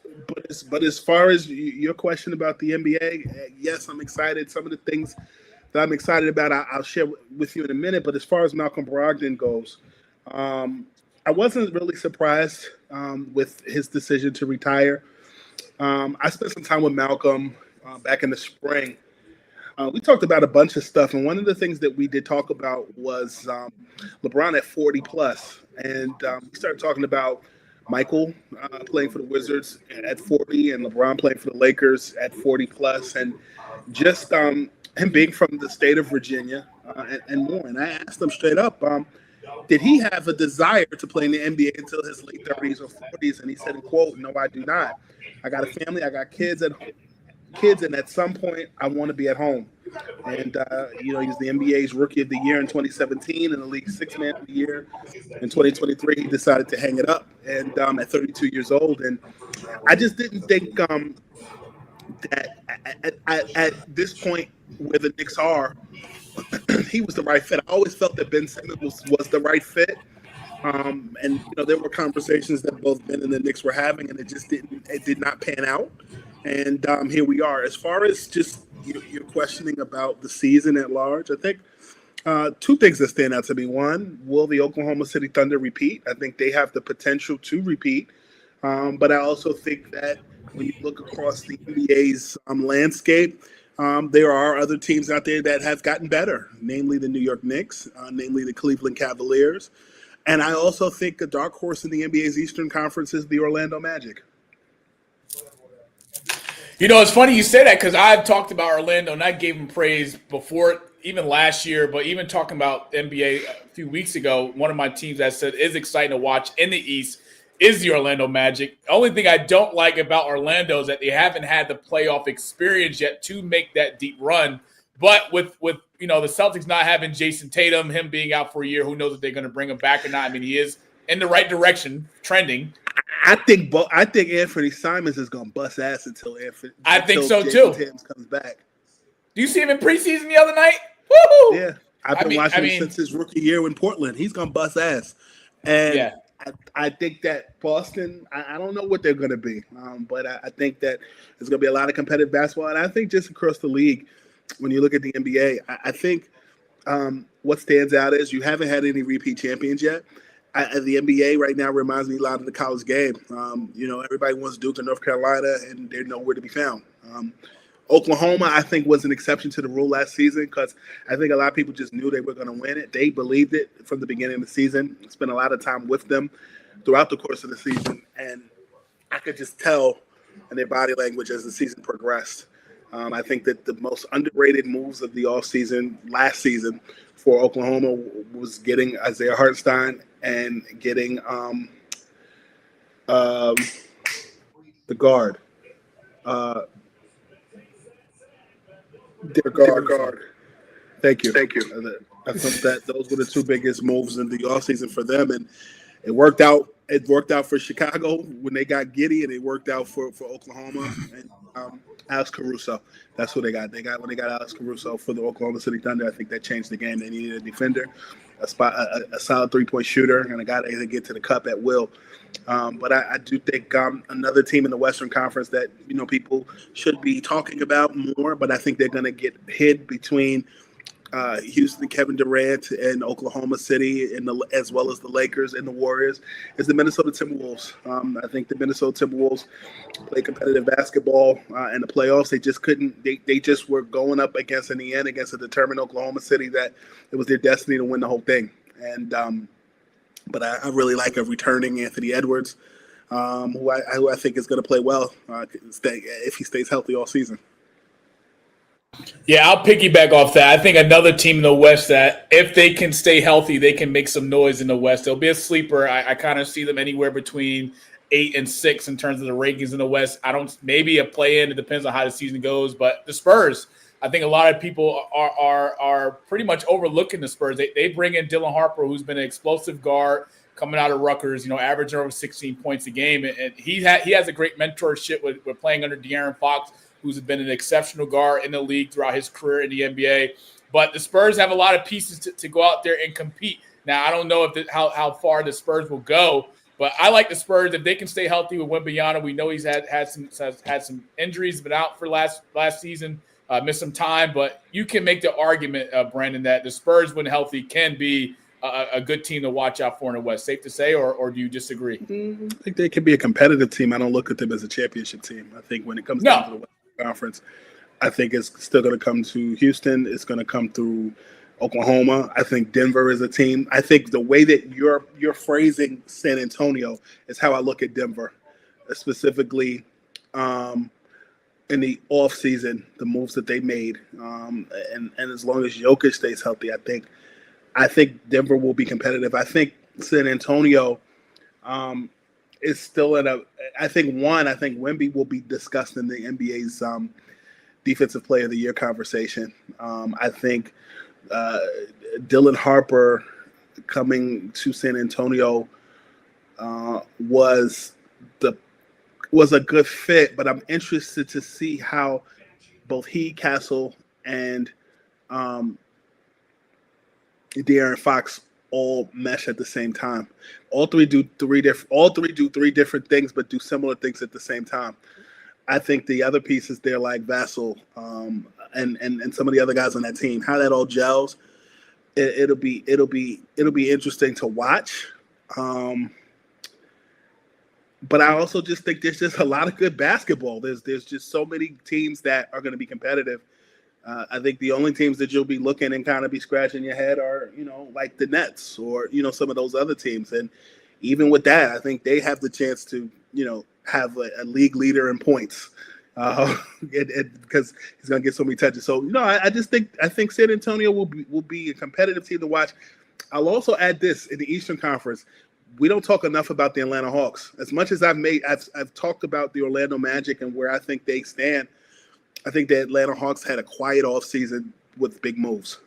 But as far as your question about the NBA, yes, I'm excited. Some of the things that I'm excited about, I'll share with you in a minute. But as far as Malcolm Brogdon goes, I wasn't really surprised with his decision to retire. I spent some time with Malcolm back in the spring. We talked about a bunch of stuff, and one of the things that we did talk about was LeBron at 40 plus, and we started talking about Michael playing for the Wizards at 40, and LeBron playing for the Lakers at 40 plus, and just him being from the state of Virginia and more. And I asked him straight up, did he have a desire to play in the NBA until his late 30s or 40s? And he said, quote, "No, I do not. I got a family. I got kids at home. And at some point, I want to be at home." And, he was the NBA's Rookie of the Year in 2017 and the League's Sixth Man of the Year. In 2023, he decided to hang it up and at 32 years old. And I just didn't think that at this point where the Knicks are, he was the right fit. I always felt that Ben Simmons was the right fit. And there were conversations that both Ben and the Knicks were having, and it did not pan out. And here we are. As far as just your questioning about the season at large, I think two things that stand out to me. One, will the Oklahoma City Thunder repeat? I think they have the potential to repeat. But I also think that when you look across the NBA's landscape, there are other teams out there that have gotten better, namely the New York Knicks, namely the Cleveland Cavaliers. And I also think a dark horse in the NBA's Eastern Conference is the Orlando Magic. It's funny you say that because I've talked about Orlando and I gave him praise before, even last year, but even talking about NBA a few weeks ago, one of my teams that said is exciting to watch in the East is the Orlando Magic. The only thing I don't like about Orlando is that they haven't had the playoff experience yet to make that deep run. But with the Celtics not having Jason Tatum, him being out for a year, who knows if they're going to bring him back or not. I mean, he is in the right direction, trending. I think Anthony Simons is going to bust ass until I think so Jason too. Tatum comes back. Do you see him in preseason the other night? Woo! Yeah, I've been watching him since his rookie year in Portland. He's going to bust ass. And yeah. I think that Boston, I don't know what they're going to be, but I think that there's going to be a lot of competitive basketball. And I think just across the league, when you look at the NBA, I think what stands out is you haven't had any repeat champions yet. The NBA right now reminds me a lot of the college game. Everybody wants Duke and North Carolina, and they're nowhere to be found. Oklahoma, I think, was an exception to the rule last season because I think a lot of people just knew they were going to win it. They believed it from the beginning of the season. Spent a lot of time with them throughout the course of the season, and I could just tell in their body language as the season progressed I think that the most underrated moves of the offseason last season for Oklahoma was getting Isaiah Hartenstein and getting the guard. Their guard. Thank you. I thought that those were the two biggest moves in the offseason for them, and it worked out. It worked out for Chicago when they got Giddey, and it worked out for Oklahoma and Alex Caruso. That's who they got. When they got Alex Caruso for the Oklahoma City Thunder. I think that changed the game. They needed a defender, a solid 3-point shooter, and a guy that can get to the cup at will. But I do think another team in the Western Conference that people should be talking about more, but I think they're going to get hid between Houston, Kevin Durant, and Oklahoma City, as well as the Lakers and the Warriors, is the Minnesota Timberwolves. I think the Minnesota Timberwolves play competitive basketball in the playoffs. They just couldn't. They just were going up against, in the end, against a determined Oklahoma City that it was their destiny to win the whole thing. And but I really like a returning Anthony Edwards, who I think is going to play well if he stays healthy all season. Yeah, I'll piggyback off that. I think another team in the West that if they can stay healthy, they can make some noise in the West. They'll be a sleeper. I kind of see them anywhere between 8 and 6 in terms of the rankings in the West. Maybe a play-in. It depends on how the season goes. But the Spurs, I think a lot of people are pretty much overlooking the Spurs. They bring in Dylan Harper, who's been an explosive guard coming out of Rutgers, averaging over 16 points a game. And he has a great mentorship with playing under De'Aaron Fox, who's been an exceptional guard in the league throughout his career in the NBA. But the Spurs have a lot of pieces to go out there and compete. Now, I don't know how far the Spurs will go, but I like the Spurs. If they can stay healthy with Wembanyama, we know he's had some injuries, been out for last season, missed some time. But you can make the argument, Brandon, that the Spurs, when healthy, can be a good team to watch out for in the West. Safe to say, or do you disagree? I think they can be a competitive team. I don't look at them as a championship team. I think when it comes down to the West Conference, I think it's still going to come to Houston. It's going to come through Oklahoma. I think Denver is a team. I think the way that you're phrasing San Antonio is how I look at Denver, specifically in the offseason, the moves that they made. And as long as Jokic stays healthy, I think Denver will be competitive. I think San Antonio is still I think Wemby will be discussed in the NBA's Defensive Player of the Year conversation. I think Dylan Harper coming to San Antonio was a good fit, but I'm interested to see how both he, Castle, and De'Aaron Fox all mesh at the same time. All three do three different things, but do similar things at the same time. I think the other pieces there, like Vassell, and some of the other guys on that team, how that all gels, it'll be interesting to watch. But I also just think there's just a lot of good basketball. There's just so many teams that are going to be competitive. I think the only teams that you'll be looking and kind of be scratching your head are, like the Nets or, some of those other teams. And even with that, I think they have the chance to, have a league leader in points because he's going to get so many touches. So, I think San Antonio will be a competitive team to watch. I'll also add this in the Eastern Conference. We don't talk enough about the Atlanta Hawks. As much as I've talked about the Orlando Magic and where I think they stand, I think the Atlanta Hawks had a quiet offseason with big moves.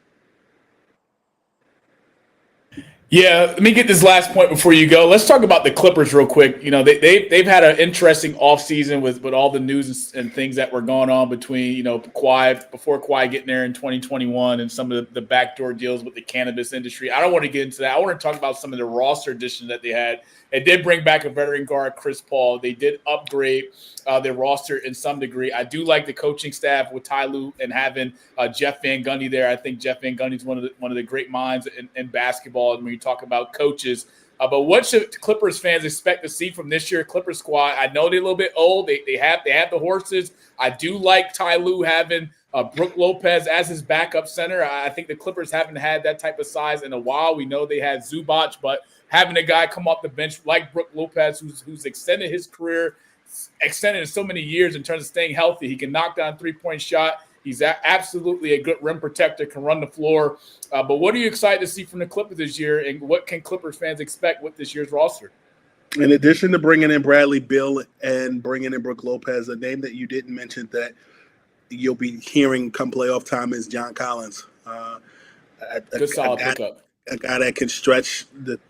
Yeah, let me get this last point before you go. Let's talk about the Clippers real quick. They've had an interesting offseason with all the news and things that were going on between, Kawhi getting there in 2021 and some of the backdoor deals with the cannabis industry. I don't want to get into that. I want to talk about some of the roster additions that they had. They did bring back a veteran guard, Chris Paul. They did upgrade their roster in some degree. I do like the coaching staff with Ty Lue and having Jeff Van Gundy there. I think Jeff Van Gundy is one of the great minds in basketball. And when you talk about coaches, but what should Clippers fans expect to see from this year Clippers squad? I know they're a little bit old. They have the horses. I do like Ty Lue having Brook Lopez as his backup center. I think the Clippers haven't had that type of size in a while. We know they had Zubac, but having a guy come off the bench like Brook Lopez, who's extended his career extended in so many years in terms of staying healthy. He can knock down a 3-point shot. He's absolutely a good rim protector, can run the floor. But what are you excited to see from the Clippers this year, and what can Clippers fans expect with this year's roster? In addition to bringing in Bradley Beal and bringing in Brook Lopez, a name that you didn't mention that you'll be hearing come playoff time is John Collins. Good solid pickup. A guy that can stretch the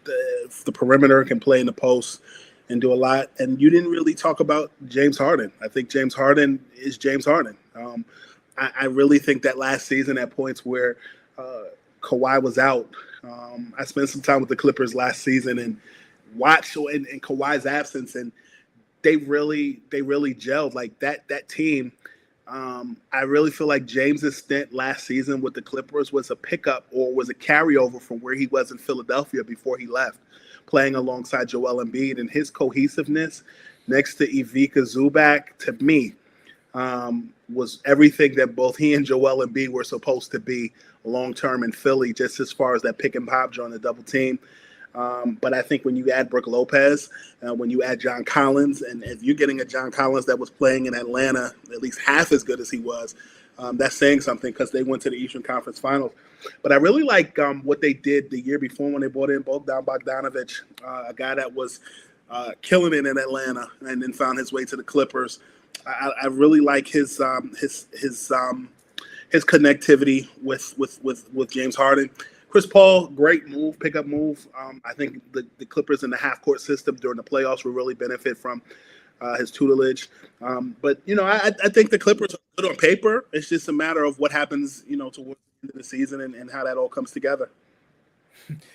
perimeter, can play in the post, and do a lot. And you didn't really talk about James Harden. I think James Harden is James Harden. I really think that last season at points where Kawhi was out, I spent some time with the Clippers last season and watched in Kawhi's absence, and they really gelled. Like that team. I really feel like James's stint last season with the Clippers was a pickup or was a carryover from where he was in Philadelphia before he left, playing alongside Joel Embiid, and his cohesiveness next to Ivica Zubac, to me, was everything that both he and Joel Embiid were supposed to be long-term in Philly, just as far as that pick and pop during the double team. But I think when you add Brook Lopez, when you add John Collins, and if you're getting a John Collins that was playing in Atlanta at least half as good as he was, that's saying something because they went to the Eastern Conference Finals. But I really like what they did the year before when they brought in Bogdanovic, a guy that was killing it in Atlanta and then found his way to the Clippers. I really like his connectivity with James Harden. Chris Paul, great move, pickup move. I think the Clippers in the half-court system during the playoffs will really benefit from his tutelage. But, I think the Clippers are good on paper. It's just a matter of what happens, towards the end of the season and how that all comes together.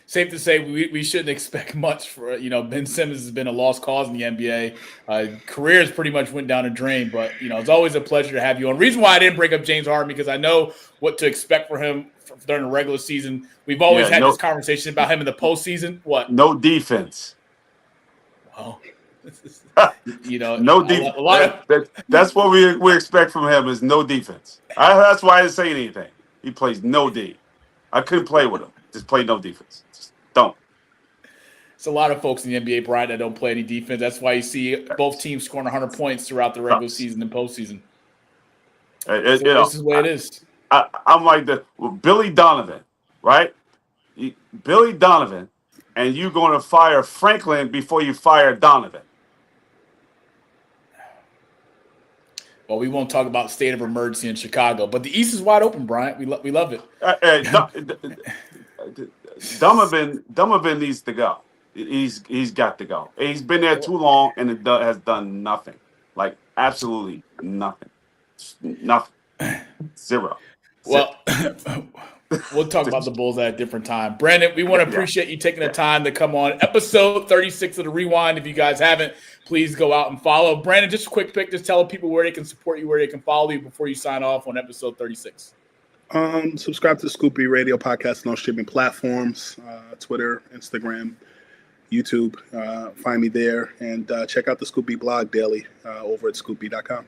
Safe to say we shouldn't expect much for, Ben Simmons has been a lost cause in the NBA. Careers pretty much went down the drain, but, it's always a pleasure to have you on. Reason why I didn't bring up James Harden, because I know what to expect for him during the regular season. We've always had this conversation about him in the postseason. What? No defense. Well, no defense. That's what we expect from him is no defense. That's why I didn't say anything. He plays no D. I couldn't play with him. Just play no defense. Just don't. It's a lot of folks in the NBA, Bryant, that don't play any defense. That's why you see both teams scoring 100 points throughout the regular season and postseason. This is the way it is. I'm like Billy Donovan, right? Billy Donovan, and you're going to fire Franklin before you fire Donovan. Well, we won't talk about state of emergency in Chicago, but the East is wide open, Bryant. We love it. Donovan needs to go. He's got to go. He's been there too long and it has done nothing. Like absolutely nothing. Nothing. Zero. Well, we'll talk about the Bulls at a different time. Brandon, we want to appreciate you taking the time to come on episode 36 of The Rewind. If you guys haven't, please go out and follow. Brandon, just a quick pick. Just tell people where they can support you, where they can follow you before you sign off on episode 36. Subscribe to the Scoop B Radio podcast on all streaming platforms, Twitter, Instagram, YouTube. Find me there. And check out the Scoop B blog daily over at scoopb.com.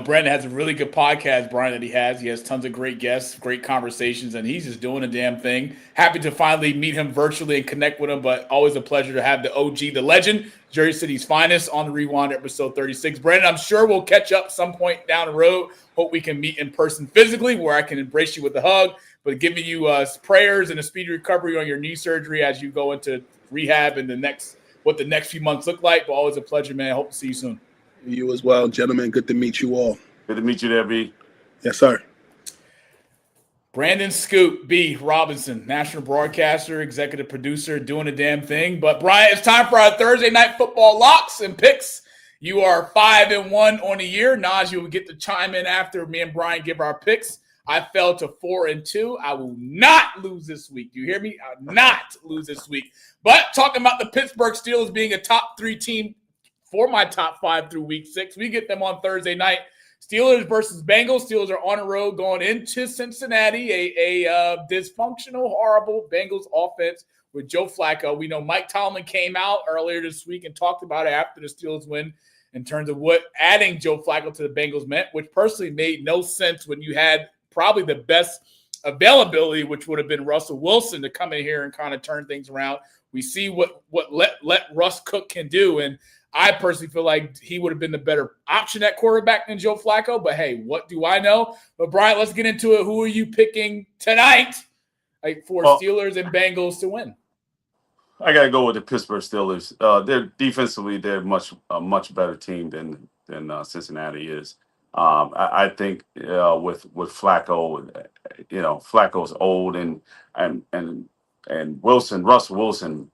Brandon has a really good podcast, Brian, that he has. He has tons of great guests, great conversations, and he's just doing a damn thing. Happy to finally meet him virtually and connect with him, but always a pleasure to have the OG, the legend, Jersey City's finest on The Rewind, episode 36. Brandon, I'm sure we'll catch up some point down the road. Hope we can meet in person physically where I can embrace you with a hug, but giving you prayers and a speedy recovery on your knee surgery as you go into rehab and what the next few months look like. But always a pleasure, man. Hope to see you soon. You as well, gentlemen. Good to meet you all. Good to meet you there, B. Yes, sir. Brandon Scoop B. Robinson, national broadcaster, executive producer, doing a damn thing. But, Brian, it's time for our Thursday night football locks and picks. You are 5-1 on the year. Naz, you will get to chime in after me and Brian give our picks. I fell to 4-2. I will not lose this week. Do you hear me? I will not lose this week. But talking about the Pittsburgh Steelers being a top 3 team for my top 5 through week 6. We get them on Thursday night. Steelers versus Bengals. Steelers are on the road going into Cincinnati, a dysfunctional, horrible Bengals offense with Joe Flacco. We know Mike Tomlin came out earlier this week and talked about it after the Steelers win in terms of what adding Joe Flacco to the Bengals meant, which personally made no sense when you had probably the best availability, which would have been Russell Wilson, to come in here and kind of turn things around. We see what let Russ Cook can do, and I personally feel like he would have been the better option at quarterback than Joe Flacco. But hey, what do I know? But Bryant, let's get into it. Who are you picking tonight for Steelers and Bengals to win? I got to go with the Pittsburgh Steelers. They're defensively, they're a much better team than Cincinnati is. I think with Flacco, Flacco's old and Russell Wilson.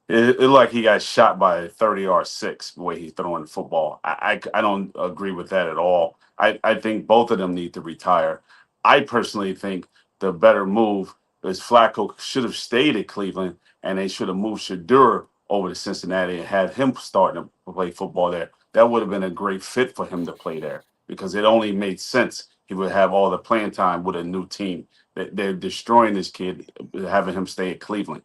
It like he got shot by a 30-yard-6 the way he's throwing the football. I don't agree with that at all. I think both of them need to retire. I personally think the better move is Flacco should have stayed at Cleveland, and they should have moved Shador over to Cincinnati and had him starting to play football there. That would have been a great fit for him to play there because it only made sense. He would have all the playing time with a new team. They're destroying this kid, having him stay at Cleveland.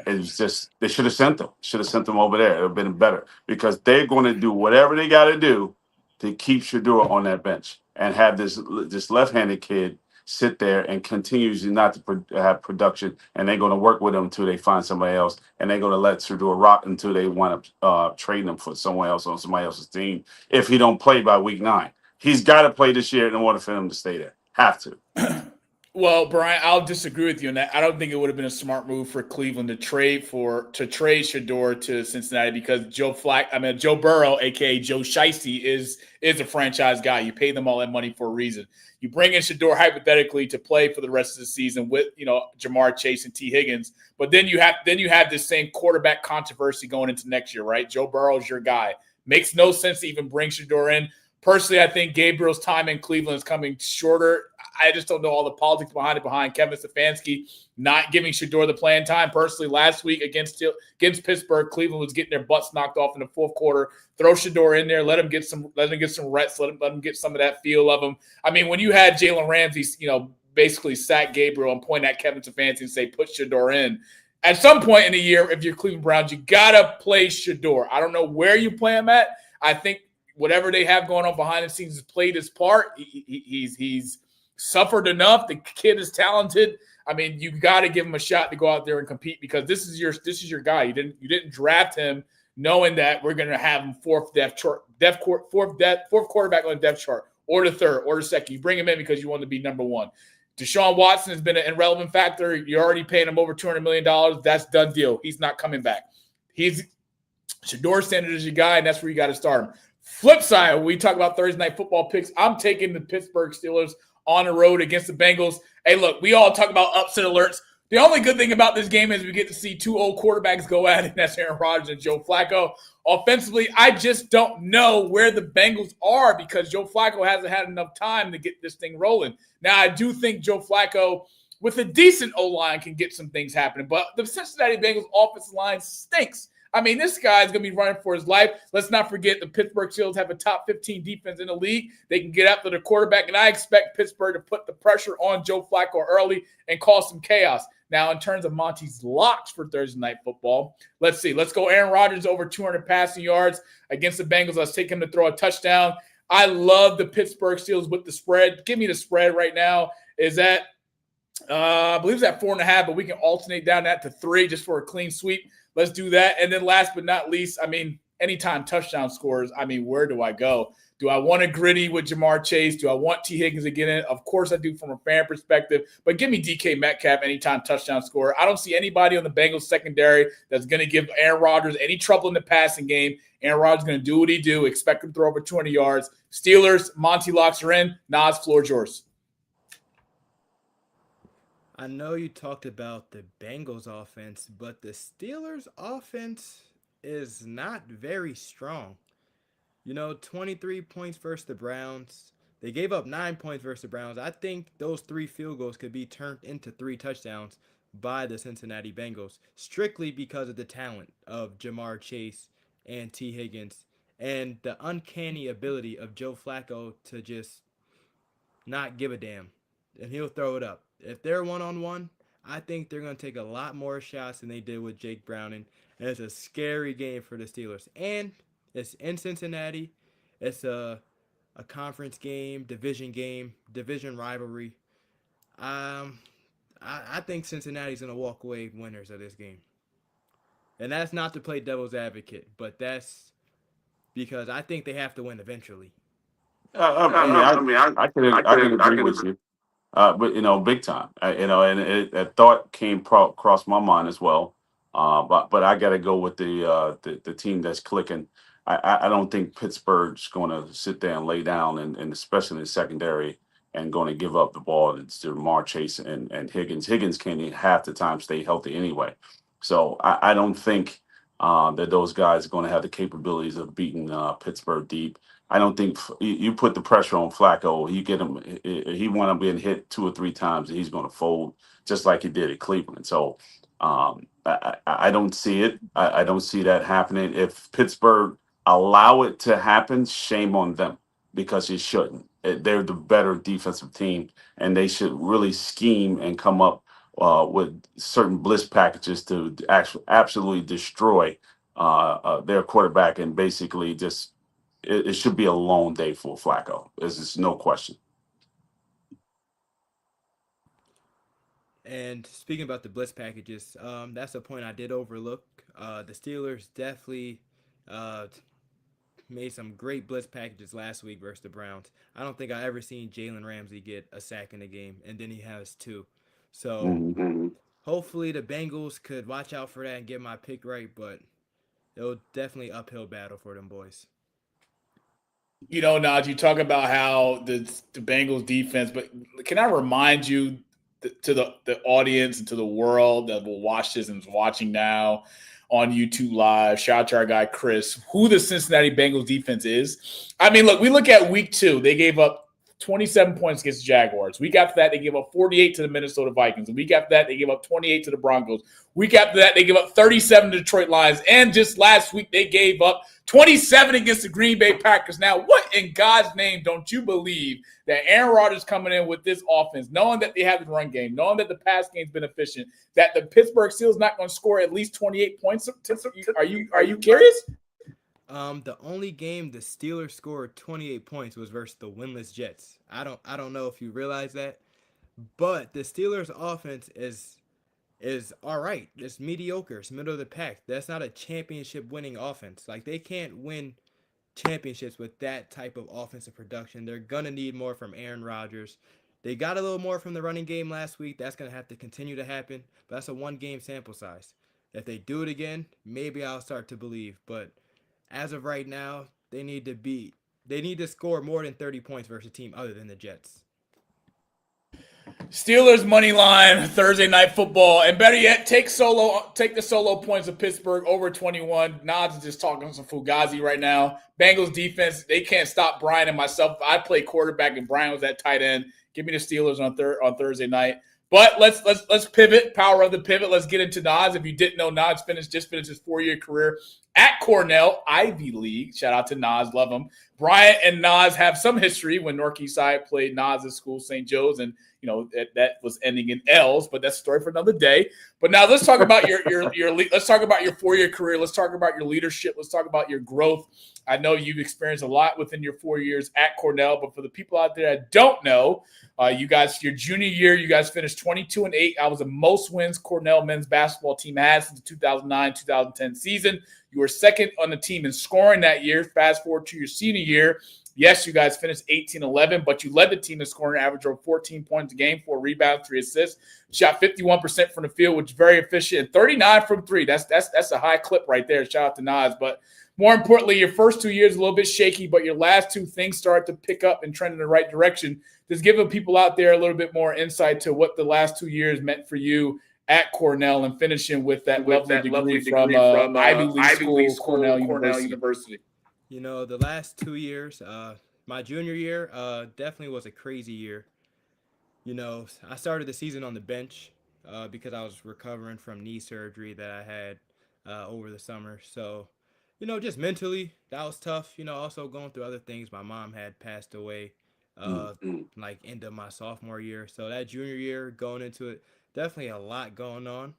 It's just they should have sent them. Should have sent them over there. It would have been better because they're going to do whatever they got to do to keep Shador on that bench and have this left-handed kid sit there and continues not to have production. And they're going to work with him until they find somebody else, and they're going to let Shador rock until they want to trade him for someone else on somebody else's team. If he don't play by week 9, he's got to play this year in order for him to stay there. Have to. Well, Brian, I'll disagree with you on that. I don't think it would have been a smart move for Cleveland to trade Shador to Cincinnati because Joe Burrow, aka Joe Shiesty, is a franchise guy. You pay them all that money for a reason. You bring in Shador hypothetically to play for the rest of the season with Jamar Chase and T. Higgins, but then you have this same quarterback controversy going into next year, right? Joe Burrow's your guy. Makes no sense to even bring Shador in. Personally, I think Gabriel's time in Cleveland is coming shorter. I just don't know all the politics behind Kevin Stefanski not giving Shador the playing time. Personally, last week against Pittsburgh, Cleveland was getting their butts knocked off in the fourth quarter. Throw Shador in there, let him get some reps, let him get some of that feel of him. I mean, when you had Jalen Ramsey, basically sack Gabriel and point at Kevin Stefanski and say put Shador in. At some point in the year, if you're Cleveland Browns, you gotta play Shador. I don't know where you play him at. I think whatever they have going on behind the scenes has played his part. He's suffered enough. The kid is talented. I mean, you got to give him a shot to go out there and compete because this is your guy. You didn't draft him knowing that we're going to have him fourth quarterback on the depth chart, or the third, or the second. You bring him in because you want to be number one. Deshaun Watson has been an irrelevant factor. You're already paying him over $200 million. That's done deal. He's not coming back. Shador Sanders is your guy, and that's where you got to start him. Flip side, when we talk about Thursday night football picks, I'm taking the Pittsburgh Steelers on the road against the Bengals. Hey, look, we all talk about upset alerts. The only good thing about this game is we get to see two old quarterbacks go at it. That's Aaron Rodgers and Joe Flacco. Offensively, I just don't know where the Bengals are because Joe Flacco hasn't had enough time to get this thing rolling. Now, I do think Joe Flacco, with a decent O-line, can get some things happening. But the Cincinnati Bengals offensive line stinks. I mean, this guy's going to be running for his life. Let's not forget the Pittsburgh Steelers have a top 15 defense in the league. They can get after the quarterback, and I expect Pittsburgh to put the pressure on Joe Flacco early and cause some chaos. Now, in terms of Monty's locks for Thursday Night Football, let's see. Let's go Aaron Rodgers over 200 passing yards against the Bengals. Let's take him to throw a touchdown. I love the Pittsburgh Steelers with the spread. Give me the spread right now. Is that I believe it's at 4.5, but we can alternate down that to 3 just for a clean sweep. Let's do that. And then last but not least, I mean, anytime touchdown scores, I mean, where do I go? Do I want a gritty with Jamar Chase? Do I want T. Higgins to get in? Of course I do from a fan perspective, but give me DK Metcalf anytime touchdown scorer. I don't see anybody on the Bengals secondary that's going to give Aaron Rodgers any trouble in the passing game. Aaron Rodgers is going to do what he do. Expect him to throw over 200 yards. Steelers, Monty locks are in. Nas, floor is yours. I know you talked about the Bengals offense, but the Steelers offense is not very strong. 23 points versus the Browns. They gave up 9 points versus the Browns. I think those 3 field goals could be turned into 3 touchdowns by the Cincinnati Bengals, strictly because of the talent of Jamar Chase and T. Higgins and the uncanny ability of Joe Flacco to just not give a damn, and he'll throw it up. If they're one-on-one, I think they're going to take a lot more shots than they did with Jake Browning. And it's a scary game for the Steelers. And it's in Cincinnati. It's a conference game, division rivalry. I think Cincinnati's going to walk away winners of this game. And that's not to play devil's advocate, but that's because I think they have to win eventually. I mean, I can agree with you. But big time. And a thought came across my mind as well. But I got to go with the team that's clicking. I don't think Pittsburgh's going to sit there and lay down, and especially in the secondary, and going to give up the ball to Jamar Chase and Higgins. Higgins can't even half the time stay healthy anyway. So I don't think that those guys are going to have the capabilities of beating Pittsburgh deep. I don't think you put the pressure on Flacco. You get him. He want to being hit 2 or 3 times, and he's going to fold just like he did at Cleveland. So I don't see it. I don't see that happening. If Pittsburgh allow it to happen, shame on them because it shouldn't. They're the better defensive team, and they should really scheme and come up with certain bliss packages to actually absolutely destroy their quarterback and basically just it should be a long day for Flacco. There's just no question. And speaking about the blitz packages, that's a point I did overlook. The Steelers definitely uh, made some great blitz packages last week versus the Browns. I don't think I ever seen Jalen Ramsey get a sack in a game, and then he has two. So hopefully the Bengals could watch out for that and get my pick right, but it'll definitely uphill battle for them boys. Naj, you talk about how the Bengals defense, but can I remind you to the audience and to the world that will watch this and is watching now on YouTube Live, shout out to our guy Chris, who the Cincinnati Bengals defense is. I mean, look, we look at week 2, they gave up 27 points against the Jaguars. Week after that, they gave up 48 to the Minnesota Vikings. The week after that, they gave up 28 to the Broncos. Week after that, they gave up 37 to the Detroit Lions. And just last week, they gave up 27 against the Green Bay Packers. Now, what in God's name don't you believe that Aaron Rodgers coming in with this offense, knowing that they have the run game, knowing that the pass game's been efficient, that the Pittsburgh Steelers not going to score at least 28 points? Are you curious? The only game the Steelers scored 28 points was versus the winless Jets. I don't know if you realize that, but the Steelers offense is all right. It's mediocre. It's middle of the pack. That's not a championship winning offense. Like, they can't win championships with that type of offensive production. They're gonna need more from Aaron Rodgers. They got a little more from the running game last week. That's gonna have to continue to happen. But that's a 1-game sample size. If they do it again, maybe I'll start to believe. But as of right now, they need to score more than 30 points versus a team other than the Jets. Steelers money line Thursday night football, and better yet, take the solo points of Pittsburgh over 21. Nods is just talking some fugazi right now. Bengals defense, they can't stop Bryant and myself. I played quarterback and Bryant was at tight end. Give me the Steelers on Thursday night. But let's pivot. Power of the pivot. Let's get into Nas. If you didn't know, Nas just finished his 4-year career at Cornell, Ivy League. Shout out to Nas, love him. Bryant and Nas have some history when Northeastside played Nas' school, St. Joe's, and that was ending in L's. But that's a story for another day. But now let's talk about your let's talk about your 4-year career. Let's talk about your leadership. Let's talk about your growth. I know you've experienced a lot within your 4 years at Cornell, but for the people out there that don't know, you guys, your junior year, you guys finished 22-8. I was the most wins Cornell men's basketball team had since the 2009-2010 season. You were second on the team in scoring that year. Fast forward to your senior year. Yes, you guys finished 18-11, but you led the team in scoring average of 14 points a game, 4 rebounds, 3 assists. Shot 51% from the field, which is very efficient, and 39 from 3. That's a high clip right there. Shout out to Nas. But more importantly, your first 2 years a little bit shaky, but your last 2 things start to pick up and trend in the right direction. Just giving people out there a little bit more insight to what the last 2 years meant for you at Cornell and finishing with that lovely degree from Ivy League school, Cornell University. The last 2 years, my junior year definitely was a crazy year. I started the season on the bench because I was recovering from knee surgery that I had over the summer. So, just mentally, that was tough. Also going through other things. My mom had passed away like end of my sophomore year. So that junior year, going into it, definitely a lot going on.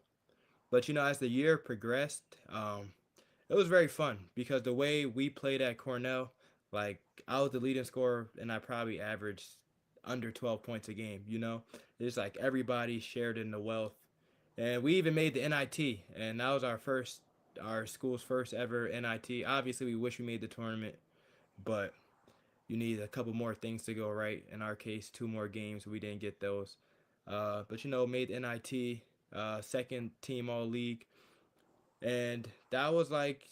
But, as the year progressed, it was very fun because the way we played at Cornell, like, I was the leading scorer and I probably averaged under 12 points a game, It's like everybody shared in the wealth. And we even made the NIT, and that was our first our school's first ever NIT. Obviously, we wish we made the tournament, but you need a couple more things to go right. In our case, 2 more games. We didn't get those. But, made NIT, second team all league. And that was like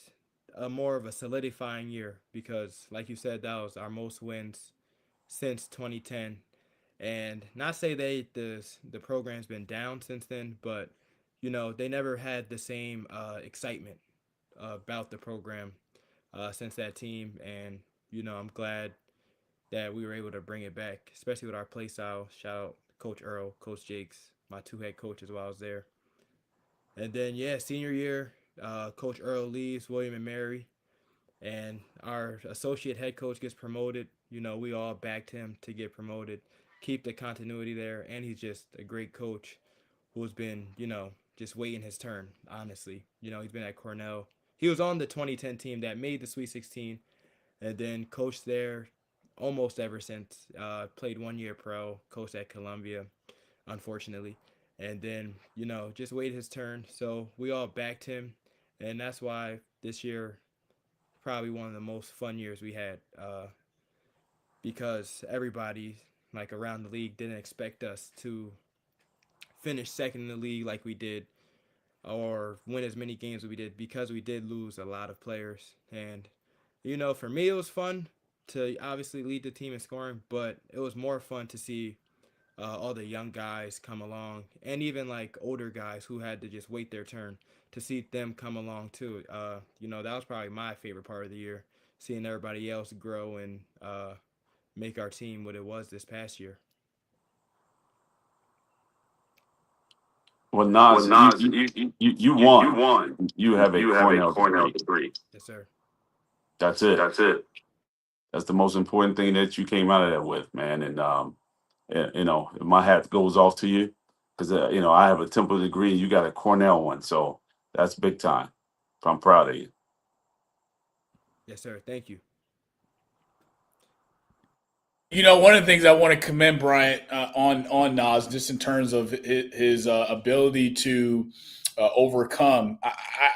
a more of a solidifying year because, like you said, that was our most wins since 2010. And not say the program's been down since then, but they never had the same excitement about the program since that team. And I'm glad that we were able to bring it back, especially with our play style. Shout out Coach Earl, Coach Jakes, my 2 head coaches while I was there. And then senior year, Coach Earl leaves, William and Mary, and our associate head coach gets promoted. We all backed him to get promoted, keep the continuity there, and he's just a great coach who's been, just waiting his turn, honestly. He's been at Cornell. He was on the 2010 team that made the Sweet 16 and then coached there almost ever since. Played 1 year pro, coached at Columbia, unfortunately. And then, just waited his turn. So we all backed him. And that's why this year, probably one of the most fun years we had because everybody like around the league didn't expect us to finish second in the league like we did or win as many games as we did because we did lose a lot of players. And, for me, it was fun to obviously lead the team in scoring, but it was more fun to see all the young guys come along and even like older guys who had to just wait their turn to see them come along too. That was probably my favorite part of the year, seeing everybody else grow and make our team what it was this past year. Well, Nas, you won. You have a Cornell degree. Yes, sir. That's it. That's the most important thing that you came out of that with, man. And my hat goes off to you because I have a Temple degree. You got a Cornell one, so that's big time. I'm proud of you. Yes, sir. Thank you. One of the things I want to commend Bryant on Nas, just in terms of his ability to overcome.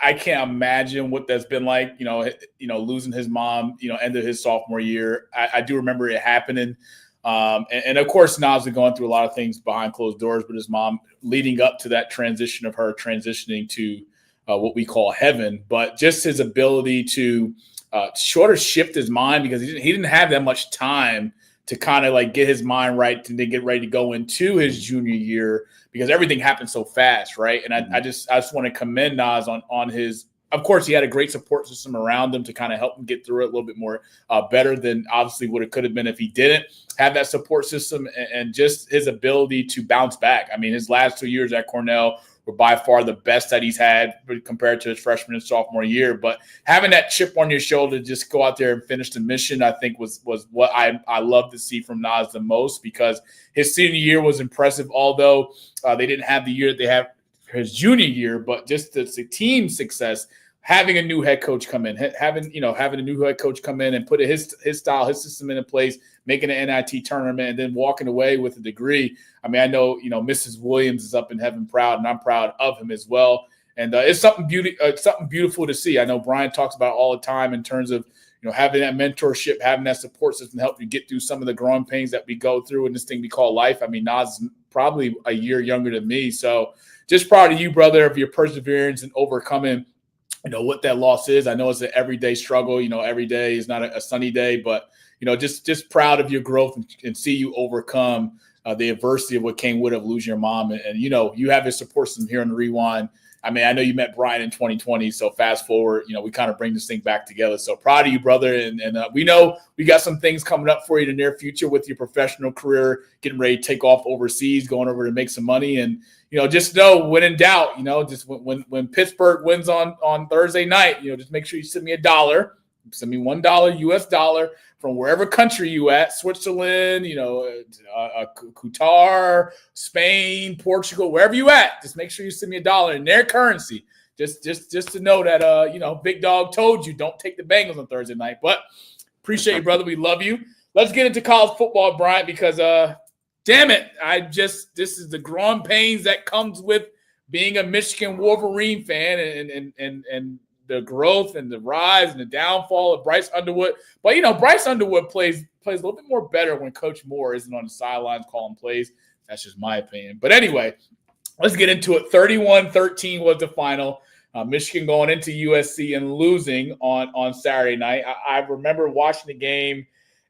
I can't imagine what that's been like. Losing his mom. End of his sophomore year. I do remember it happening. And of course, Nas was going through a lot of things behind closed doors, but his mom leading up to that transition of her transitioning to what we call heaven. But just his ability to sort of shift his mind because he didn't have that much time to kind of like get his mind right and then get ready to go into his junior year because everything happened so fast, right? And I just want to commend Nas on his. Of course, he had a great support system around him to kind of help him get through it a little bit more better than obviously what it could have been if he didn't have that support system and just his ability to bounce back. I mean, his last 2 years at Cornell were by far the best that he's had compared to his freshman and sophomore year. But having that chip on your shoulder to just go out there and finish the mission, I think was what I love to see from Nas the most because his senior year was impressive, although they didn't have the year that they have his junior year, but just the team success, having a new head coach come in, having a new head coach come in and put his style, his system into place, making an NIT tournament, and then walking away with a degree. I mean, I know Mrs. Williams is up in heaven proud, and I'm proud of him as well. And it's something beautiful to see. I know Brian talks about it all the time in terms of having that mentorship, having that support system to help you get through some of the growing pains that we go through in this thing we call life. I mean, Nas is probably a year younger than me, so just proud of you, brother, of your perseverance and overcoming what that loss is. I know it's an everyday struggle. Every day is not a sunny day, but just proud of your growth and see you overcome the adversity of what came with losing your mom. And you have his support system here on the Rewind. I mean, I know you met Brian in 2020, so fast forward, we kind of bring this thing back together. So proud of you, brother. And we know we got some things coming up for you in the near future with your professional career, getting ready to take off overseas, going over to make some money. And, just know when in doubt, just when Pittsburgh wins on Thursday night, just make sure you send me $1. Send me $1 US dollar from wherever country you at, Switzerland, Qatar, Spain, Portugal, wherever you at. Just make sure you send me $1 in their currency. Just to know that Big Dog told you don't take the Bengals on Thursday night. But appreciate you, brother. We love you. Let's get into college football, Bryant, because damn it, this is the growing pains that comes with being a Michigan Wolverine fan and the growth and the rise and the downfall of Bryce Underwood. But, you know, Bryce Underwood plays a little bit more better when Coach Moore isn't on the sidelines calling plays. That's just my opinion. But anyway, let's get into it. 31-13 was the final. Michigan going into USC and losing on Saturday night. I remember watching the game,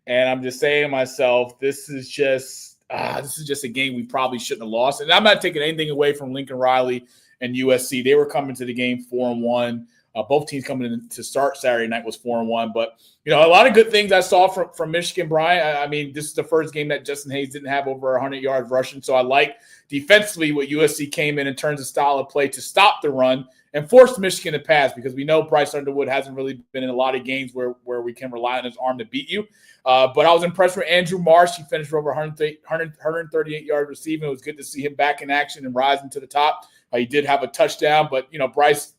and I'm just saying to myself, this is just a game we probably shouldn't have lost. And I'm not taking anything away from Lincoln Riley and USC. They were coming to the game 4-1. Both teams coming in to start Saturday night was 4-1. But, you know, a lot of good things I saw from Michigan, Bryant. I mean, this is the first game that Justin Hayes didn't have over 100 yards rushing. So I like defensively what USC came in terms of style of play to stop the run and forced Michigan to pass, because we know Bryce Underwood hasn't really been in a lot of games where we can rely on his arm to beat you. But I was impressed with Andrew Marsh. He finished over 138 yards receiving. It was good to see him back in action and rising to the top. He did have a touchdown, but, you know, Bryce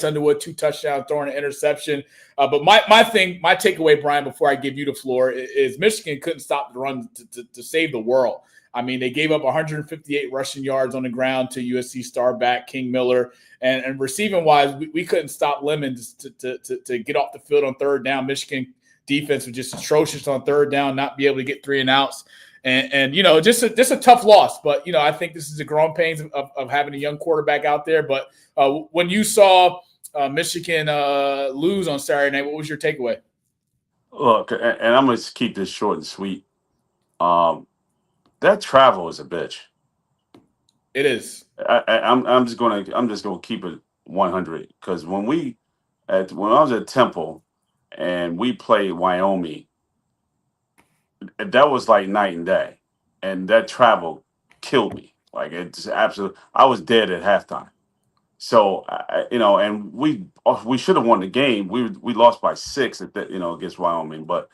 Underwood, 2 touchdowns, throwing an interception. But my takeaway, Brian, before I give you the floor, is Michigan couldn't stop the run to save the world. I mean, they gave up 158 rushing yards on the ground to USC star back King Miller. And receiving-wise, we couldn't stop Lemon to get off the field on third down. Michigan defense was just atrocious on third down, not be able to get 3 and outs. And you know, just a tough loss. But, you know, I think this is the growing pains of having a young quarterback out there. But when you saw Michigan lose on Saturday night, what was your takeaway? Look, and I'm going to keep this short and sweet. That travel is a bitch. It is. I'm just gonna keep it 100, because when I was at Temple and we played Wyoming, that was like night and day, and that travel killed me. Like, it's absolutely. I was dead at halftime. So you know, and we should have won the game. We lost by 6 against Wyoming, but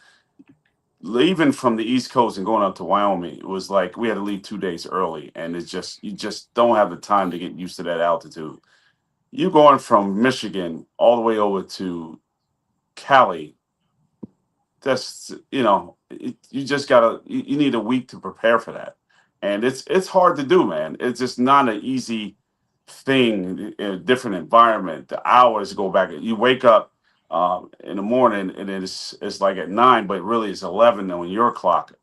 leaving from the East Coast and going up to Wyoming, it was like we had to leave 2 days early, and you just don't have the time to get used to that altitude. You going from Michigan all the way over to Cali, that's, you know, you just you need a week to prepare for that, and it's hard to do, man. It's just not an easy thing in a different environment. The hours go back. You wake up in the morning, and it's like at 9, but really it's 11 on your clock.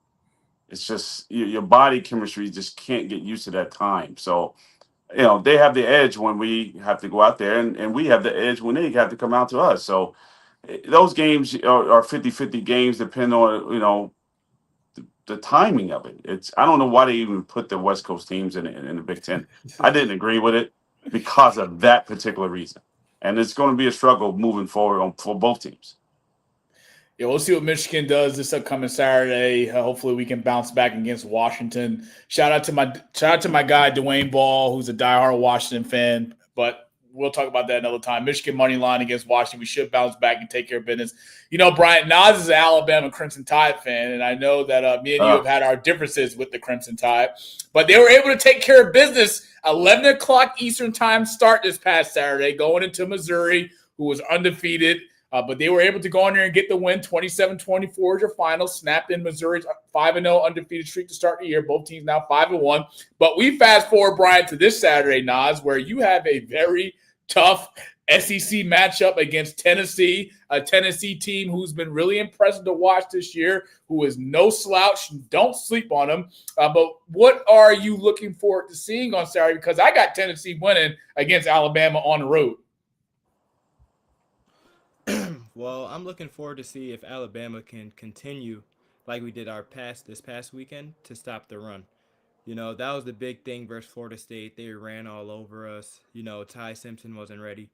It's just your body chemistry just can't get used to that time. So, you know, they have the edge when we have to go out there, and we have the edge when they have to come out to us. So those games are 50-50 games, depending on, you know, the timing of it. I don't know why they even put the West Coast teams in the Big Ten. I didn't agree with it because of that particular reason. And it's going to be a struggle moving forward for both teams. Yeah, we'll see what Michigan does this upcoming Saturday. Hopefully, we can bounce back against Washington. Shout out to my guy Dwayne Ball, who's a diehard Washington fan. But we'll talk about that another time. Michigan money line against Washington. We should bounce back and take care of business. You know, Bryant, Nas is an Alabama Crimson Tide fan, and I know that me and you have had our differences with the Crimson Tide. But they were able to take care of business. 11 o'clock Eastern time start this past Saturday, going into Missouri, who was undefeated. But they were able to go in there and get the win. 27-24 is your final. Snapped in Missouri's 5-0 undefeated streak to start the year. Both teams now 5-1. But we fast forward, Brian, to this Saturday, Nas, where you have a very tough SEC matchup against Tennessee, a Tennessee team who's been really impressive to watch this year, who is no slouch. Don't sleep on them. But what are you looking forward to seeing on Saturday? Because I got Tennessee winning against Alabama on the road. Well, I'm looking forward to see if Alabama can continue like we did this past weekend to stop the run. You know, that was the big thing versus Florida State. They ran all over us. You know, Ty Simpson wasn't ready.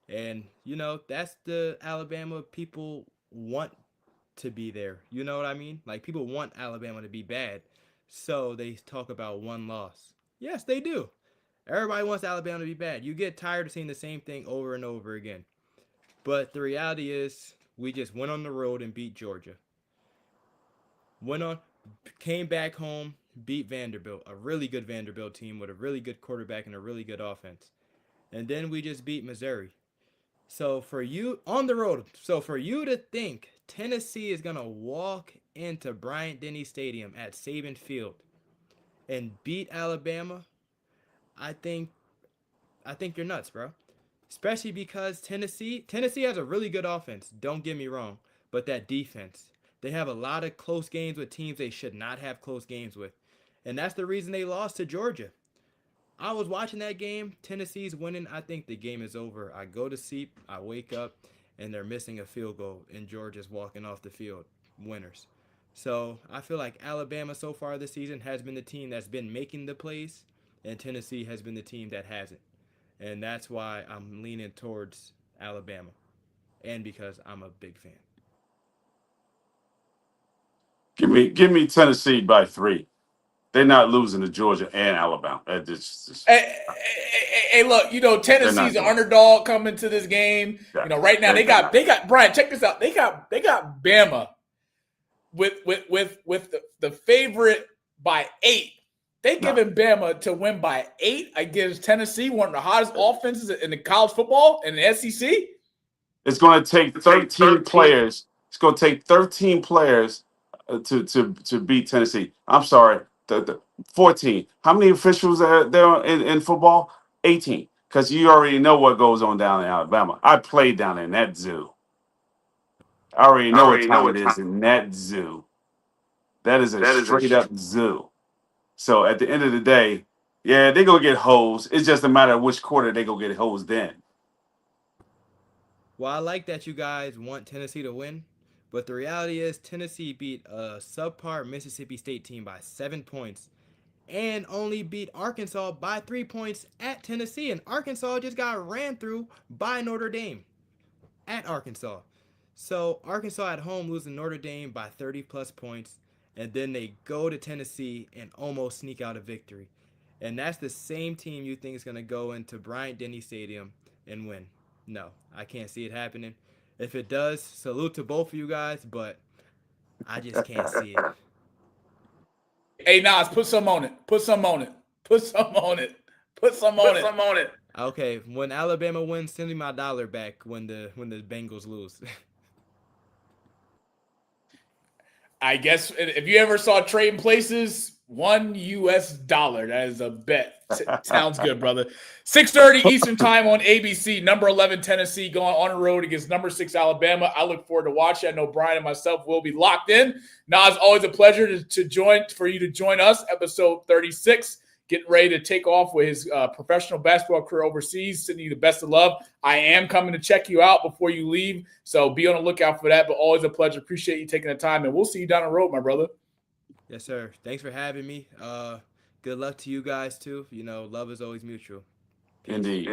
And, you know, that's the Alabama people want to be there. You know what I mean? Like, people want Alabama to be bad. So they talk about one loss. Yes, they do. Everybody wants Alabama to be bad. You get tired of seeing the same thing over and over again. But the reality is, we just went on the road and beat Georgia. Came back home, beat Vanderbilt, a really good Vanderbilt team with a really good quarterback and a really good offense. And then we just beat Missouri. So for you, on the road, for you to think Tennessee is going to walk into Bryant-Denny Stadium at Saban Field and beat Alabama, I think you're nuts, bro. especially because Tennessee has a really good offense. Don't get me wrong, but that defense, they have a lot of close games with teams they should not have close games with, and that's the reason they lost to Georgia. I was watching that game. Tennessee's winning. I think the game is over. I go to sleep. I wake up, and they're missing a field goal, and Georgia's walking off the field, winners. So I feel like Alabama so far this season has been the team that's been making the plays, and Tennessee has been the team that hasn't. And that's why I'm leaning towards Alabama, and because I'm a big fan. Give me Tennessee by 3. They're not losing to Georgia and Alabama. Hey, look, Tennessee's an underdog coming to this game. Yeah. Right now they got Brian. Check this out. They got Bama with the favorite by 8. They giving Bama to win by 8 against Tennessee, one of the hottest offenses in the college football and the SEC. It's going to take 13 players. It's going to take 13 players to beat Tennessee. I'm sorry, the 14. How many officials are there in football? 18. Because you already know what goes on down in Alabama. I played down in that zoo. I already know what time it is in that zoo. That is a straight up zoo. So at the end of the day, yeah, they gonna get hosed. It's just a matter of which quarter they gonna get hosed in. Well, I like that you guys want Tennessee to win, but the reality is Tennessee beat a subpar Mississippi State team by 7 points and only beat Arkansas by 3 points at Tennessee. And Arkansas just got ran through by Notre Dame at Arkansas. So Arkansas at home losing Notre Dame by 30-plus points, and then they go to Tennessee and almost sneak out a victory. And that's the same team you think is going to go into Bryant-Denny Stadium and win. No, I can't see it happening. If it does, salute to both of you guys, but I just can't see it. Hey, Nas, put some on it. Put some on it. Put some on it. Put some on it. Put some on it. Okay, when Alabama wins, send me my dollar back when the Bengals lose. I guess if you ever saw Trading Places, $1. That is a bet. Sounds good, brother. 6:30 Eastern time on ABC. Number 11 Tennessee going on the road against number 6 Alabama. I look forward to watching. I know Brian and myself will be locked in. Nas, always a pleasure for you to join us. Episode 36. Getting ready to take off with his professional basketball career overseas. Sending you the best of love. I am coming to check you out before you leave, so be on the lookout for that. But always a pleasure. Appreciate you taking the time, and we'll see you down the road, my brother. Yes, sir. Thanks for having me. Good luck to you guys, too. Love is always mutual. Indeed.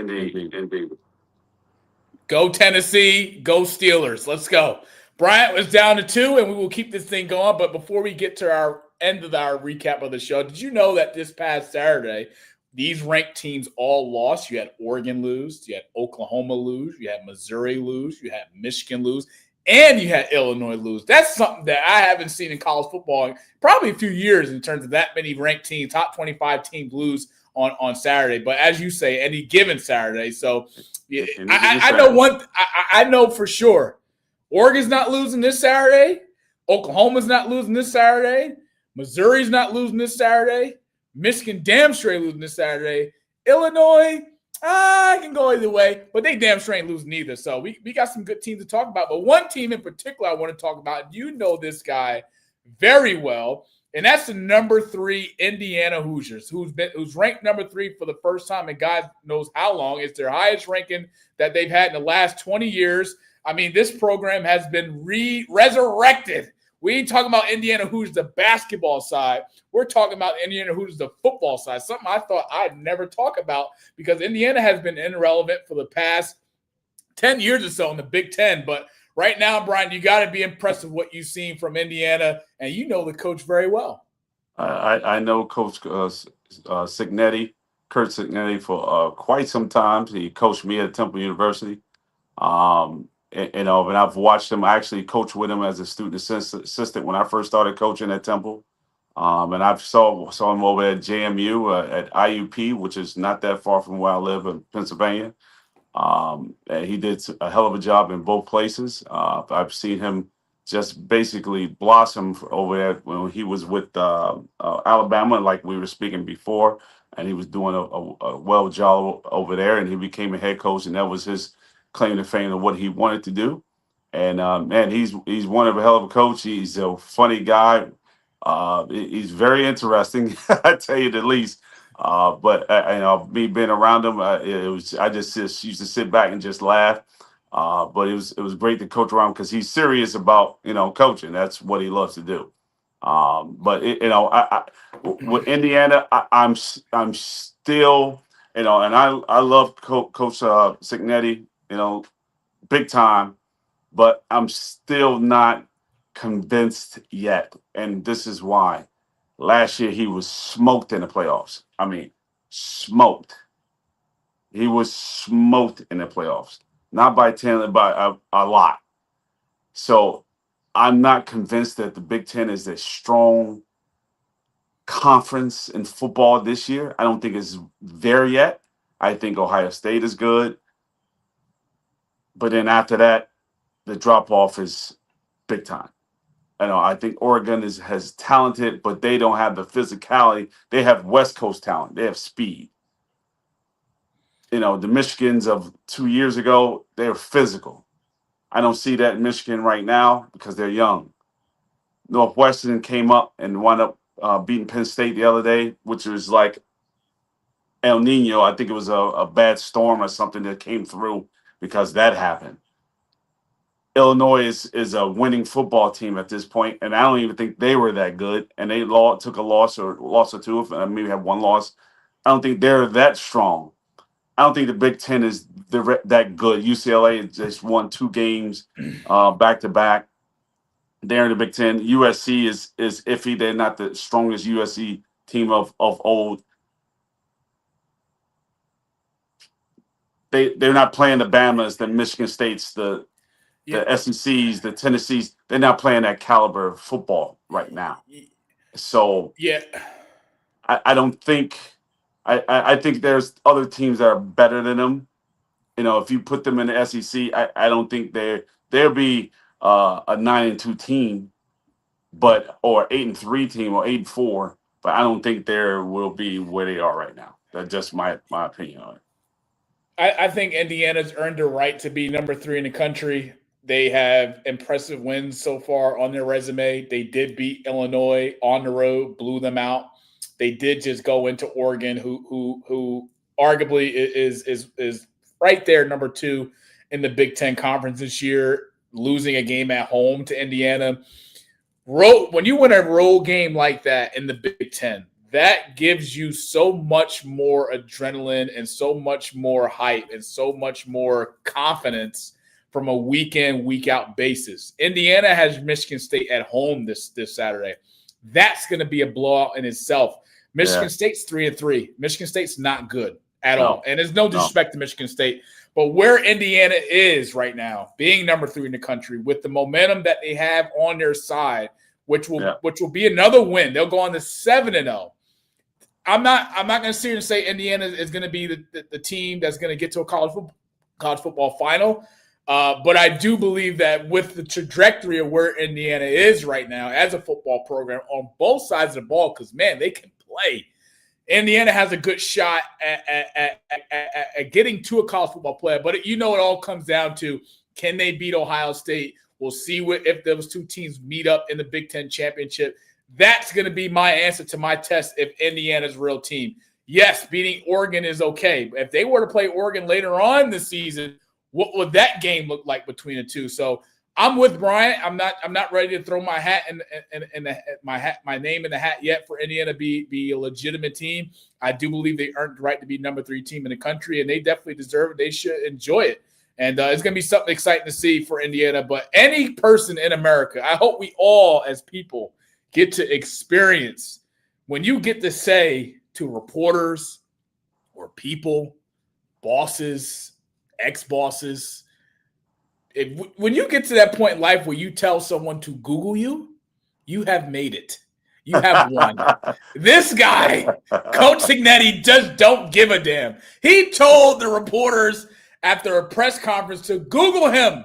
Go Tennessee. Go Steelers. Let's go. Bryant was down to 2, and we will keep this thing going. But before we get to our end of our recap of the show, did you know that this past Saturday, these ranked teams all lost? You had Oregon lose. You had Oklahoma lose. You had Missouri lose. You had Michigan lose. And you had Illinois lose. That's something that I haven't seen in college football in probably a few years in terms of that many ranked teams, top 25 teams lose on Saturday. But as you say, any given Saturday. So I know for sure Oregon's not losing this Saturday. Oklahoma's not losing this Saturday. Missouri's not losing this Saturday. Michigan damn straight losing this Saturday. Illinois, I can go either way, but they damn straight ain't losing either. So we got some good teams to talk about. But one team in particular I want to talk about, you know this guy very well, and that's the number 3 Indiana Hoosiers, who's ranked number 3 for the first time in God knows how long. It's their highest ranking that they've had in the last 20 years. I mean, this program has been resurrected. We ain't talking about Indiana Hoosiers, the basketball side. We're talking about Indiana Hoosiers, the football side, something I thought I'd never talk about because Indiana has been irrelevant for the past 10 years or so in the Big Ten. But right now, Brian, you got to be impressed with what you've seen from Indiana, and you know the coach very well. I know Coach Cignetti, Kurt Cignetti, for quite some time. He coached me at Temple University. And I've watched him. I actually coached with him as a student assistant when I first started coaching at Temple. And I saw him over at JMU at IUP, which is not that far from where I live in Pennsylvania. And he did a hell of a job in both places. I've seen him just basically blossom over there when he was with Alabama, like we were speaking before. and he was doing a well job over there, and he became a head coach, and that was his claim to fame of what he wanted to do. And man, he's one of a hell of a coach. He's a funny guy. He's very interesting, I tell you the least. But me being around him, it was I just used to sit back and just laugh. But it was great to coach around because he's serious about coaching. That's what he loves to do. But with Indiana, I'm still and I love Coach Signetti, big time. But I'm still not convinced yet, and this is why. Last year he was smoked in the playoffs. I mean, smoked. He was smoked in the playoffs, not by 10, by a lot. So I'm not convinced that the Big Ten is a strong conference in football this year. I don't think it's there yet. I think Ohio State is good. But then after that, the drop-off is big time. I think Oregon has talented, but they don't have the physicality. They have West Coast talent. They have speed. The Michigans of 2 years ago, they're physical. I don't see that in Michigan right now because they're young. Northwestern came up and wound up beating Penn State the other day, which was like El Nino. I think it was a bad storm or something that came through because that happened. Illinois is a winning football team at this point, and I don't even think they were that good. And they took a loss or two, if maybe have one loss. I don't think they're that strong. I don't think the Big Ten is that good. UCLA just won 2 games back to back. They're in the Big Ten. USC is iffy. They're not the strongest USC team of old. They're not playing the Bamas, the Michigan States, the SECs, the Tennessees. They're not playing that caliber of football right now. So yeah, I don't think I think there's other teams that are better than them. If you put them in the SEC, I don't think they'll be a 9-2 team, or 8-3 team or 8-4. But I don't think they will be where they are right now. That's just my opinion on it. I think Indiana's earned the right to be number 3 in the country. They have impressive wins so far on their resume. They did beat Illinois on the road, blew them out. They did just go into Oregon, who arguably is right there, number 2 in the Big Ten Conference this year, losing a game at home to Indiana. When you win a road game like that in the Big Ten, that gives you so much more adrenaline and so much more hype and so much more confidence from a week in, week out basis. Indiana has Michigan State at home this Saturday. That's going to be a blowout in itself. Michigan State's 3-3. Michigan State's not good at all. And there's no disrespect to Michigan State. But where Indiana is right now, being number 3 in the country, with the momentum that they have on their side, which will be another win. They'll go on to 7-0. I'm not going to sit here and say Indiana is going to be the team that's going to get to a college football final. But I do believe that with the trajectory of where Indiana is right now as a football program on both sides of the ball, because, man, they can play. Indiana has a good shot at getting to a college football player. But it all comes down to, can they beat Ohio State? We'll see if those 2 teams meet up in the Big Ten championship. That's going to be my answer to my test if Indiana's a real team. Yes, beating Oregon is okay. But if they were to play Oregon later on this season, what would that game look like between the 2? So I'm with Bryant. I'm not ready to throw my hat my name in the hat yet for Indiana be a legitimate team. I do believe they earned the right to be number 3 team in the country, and they definitely deserve it. They should enjoy it. And it's going to be something exciting to see for Indiana. But any person in America, I hope we all as people get to experience when you get to say to reporters or people, bosses, ex-bosses, when you get to that point in life where you tell someone to Google you, you have made it. You have won. This guy, Coach Signetti, just don't give a damn. He told the reporters after a press conference to Google him.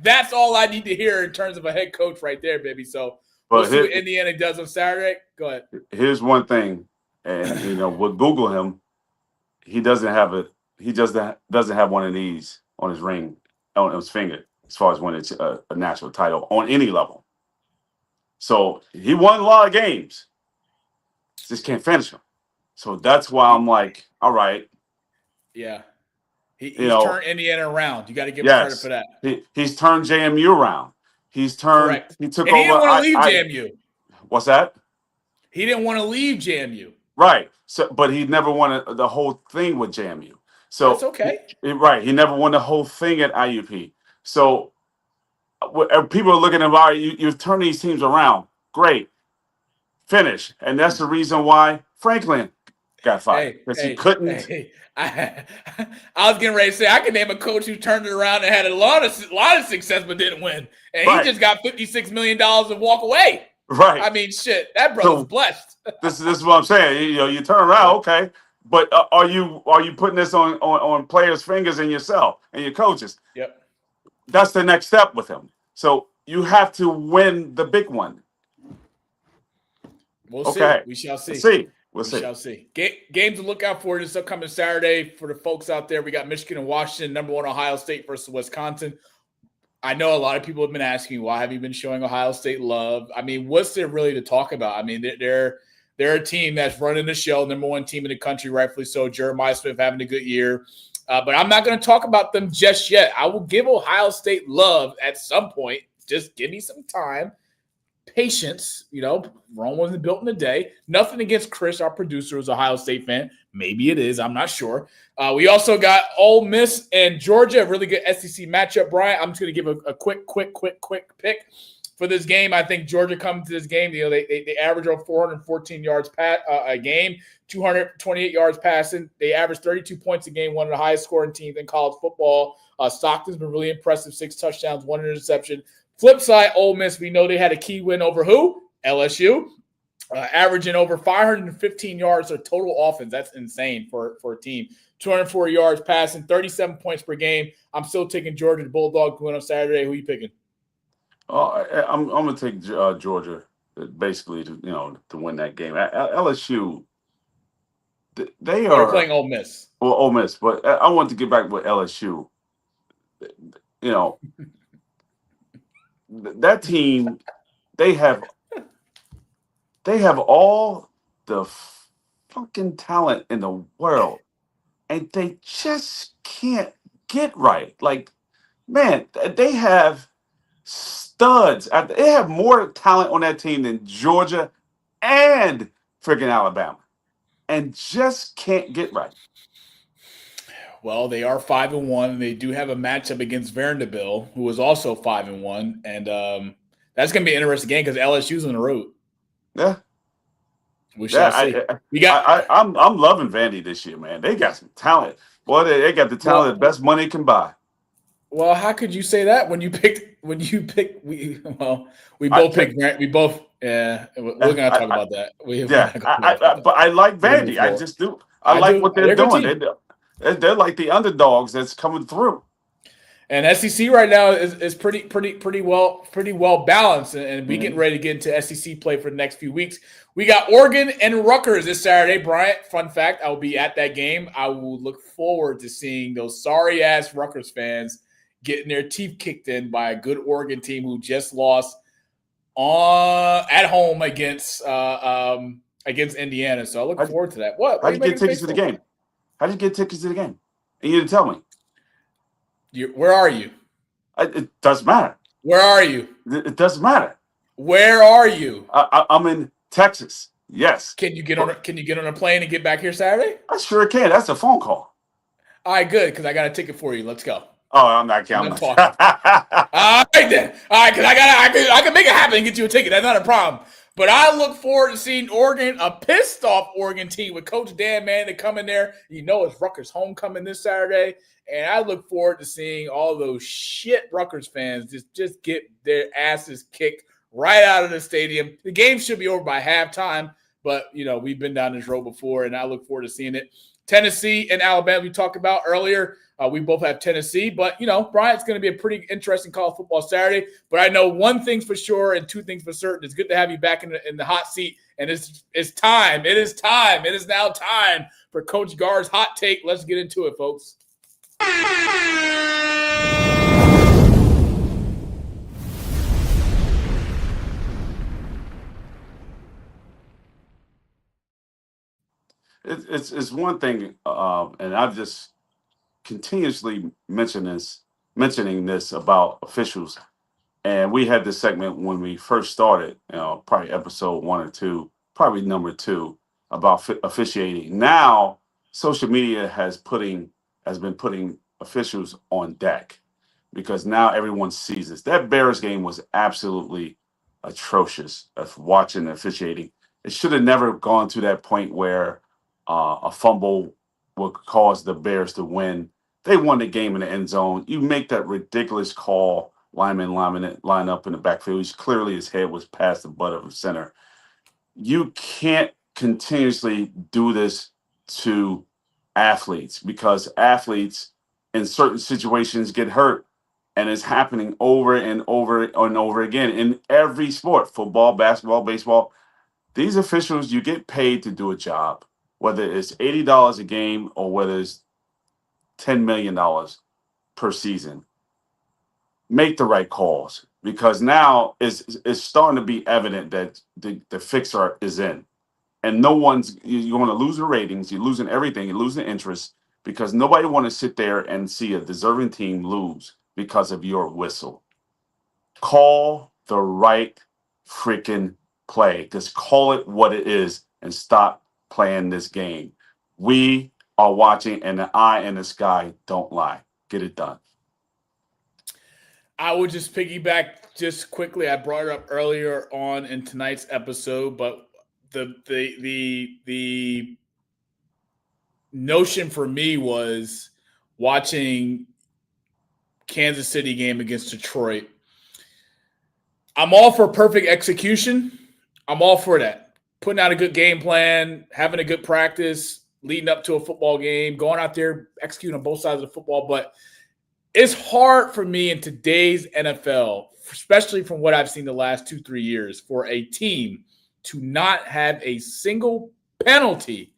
That's all I need to hear in terms of a head coach right there, baby. So we'll see what Indiana does on Saturday. Go ahead. Here's one thing, and we'll Google him. He doesn't have it. He just doesn't have one of these on his ring, on his finger, as far as when it's a national title on any level. So he won a lot of games, just can't finish them. So that's why I'm like, all right. Yeah. He's turned Indiana around. You got to give him credit for that. He's turned JMU around. He's turned. Correct. He took and over. He didn't want to leave JMU. What's that? He didn't want to leave JMU. Right. So, but he never won the whole thing with JMU. So that's okay. Right. He never won the whole thing at IUP. So people are looking at him. You've turned these teams around. Great. Finish. And that's the reason why Franklin got fired. Because he couldn't. I was getting ready to say I can name a coach who turned it around and had a lot of success but didn't win. And he just got $56 million and walk away. Right. I mean, shit, that brother's blessed. This is what I'm saying. You turn around, okay. But are you putting this on players' fingers and yourself and your coaches? Yep. That's the next step with him. So you have to win the big one. We'll see. We shall see. We shall see. Games to look out for this upcoming Saturday for the folks out there. We got Michigan and Washington, number 1 Ohio State versus Wisconsin. I know a lot of people have been asking, why have you been showing Ohio State love? I mean, what's there really to talk about? I mean, they're a team that's running the show, number 1 team in the country, rightfully so. Jeremiah Smith having a good year. But I'm not going to talk about them just yet. I will give Ohio State love at some point. Just give me some time. Patience, Rome wasn't built in a day. Nothing against Chris, our producer, who's an Ohio State fan. Maybe it is. I'm not sure. We also got Ole Miss and Georgia, a really good SEC matchup. Bryant, I'm just going to give a quick pick for this game. I think Georgia coming to this game, they average over 414 yards a game, 228 yards passing. They average 32 points a game, one of the highest scoring teams in college football. Stockton's been really impressive, 6 touchdowns, 1 interception. Flip side, Ole Miss, we know they had a key win over who? LSU, averaging over 515 yards of total offense. That's insane for a team. 204 yards passing, 37 points per game. I'm still taking Georgia. The Bulldogs win on Saturday. Who are you picking? I'm going to take Georgia, basically, to win that game. LSU, they are playing Ole Miss. Well, Ole Miss, but I want to get back with LSU. That team, they have all the fucking talent in the world, and they just can't get right. Like, man, they have studs. They have more talent on that team than Georgia and freaking Alabama, and just can't get right. Well, they are 5-1. They do have a matchup against Vanderbilt, who is also 5-1, and that's going to be an interesting game because LSU's on the road. Yeah, we shall see. I'm loving Vandy this year, man. They got some talent. Boy, they got the talent that best money can buy. Well, how could you say that when you picked? We both picked. We both. Yeah, we're going to talk about that. But I like Vandy. I just do. I like what they're doing. They're like the underdogs that's coming through. And SEC right now is pretty well balanced, and we getting ready to get into SEC play for the next few weeks. We got Oregon and Rutgers this Saturday. Bryant, fun fact, I will be at that game. I will look forward to seeing those sorry ass Rutgers fans getting their teeth kicked in by a good Oregon team who just lost at home against Indiana. So I look forward to that. How did you get tickets to the game? How did you get tickets to the game? And you didn't tell me. Where are you? It doesn't matter. Where are you? It doesn't matter. Where are you? I'm in Texas. Yes. Can you get on a plane and get back here Saturday? I sure can. That's a phone call. All right, good, because I got a ticket for you. Let's go. Oh, I'm not counting. All right, then. All right, because I can make it happen and get you a ticket. That's not a problem. But I look forward to seeing Oregon, a pissed off Oregon team with Coach Dan Mann to come in there. It's Rutgers homecoming this Saturday. And I look forward to seeing all those shit Rutgers fans just get their asses kicked right out of the stadium. The game should be over by halftime, but, we've been down this road before, and I look forward to seeing it. Tennessee and Alabama we talked about earlier. We both have Tennessee, but, Bryant's going to be a pretty interesting college football Saturday. But I know one thing's for sure and two things for certain. It's good to have you back in the hot seat And it's time. It is time. It is now time for Coach Gar's hot take. Let's get into it, folks. It's one thing, and I've just continuously mentioning this about officials. And we had this segment when we first started, probably episode 1 or 2, probably number 2, about officiating. Now, social media has been putting officials on deck because now everyone sees this. That Bears game was absolutely atrocious of watching the officiating. It should have never gone to that point where a fumble would cause the Bears to win. They won the game in the end zone. You make that ridiculous call. Lineman line up in the backfield. Clearly his head was past the butt of the center. You can't continuously do this to athletes because athletes in certain situations get hurt, and it's happening over and over and over again in every sport: football, basketball, baseball. These officials, you get paid to do a job, whether it's $80 a game or whether it's $10 million per season. Make the right calls, because now it's starting to be evident that the fixer is in, and you're going to lose the ratings, you're losing everything, you're losing interest, because nobody want to sit there and see a deserving team lose because of your whistle. Call the right freaking play. Just call it what it is and stop playing this game. We are watching, and the eye in the sky don't lie. Get it done. I would just piggyback just quickly. I brought it up earlier on in tonight's episode, but the notion for me was watching Kansas City game against Detroit. I'm all for perfect execution. I'm all for that. Putting out a good game plan, having a good practice, leading up to a football game, going out there, executing on both sides of the football. But it's hard for me in today's NFL, especially from what I've seen the last 2-3 years, for a team to not have a single penalty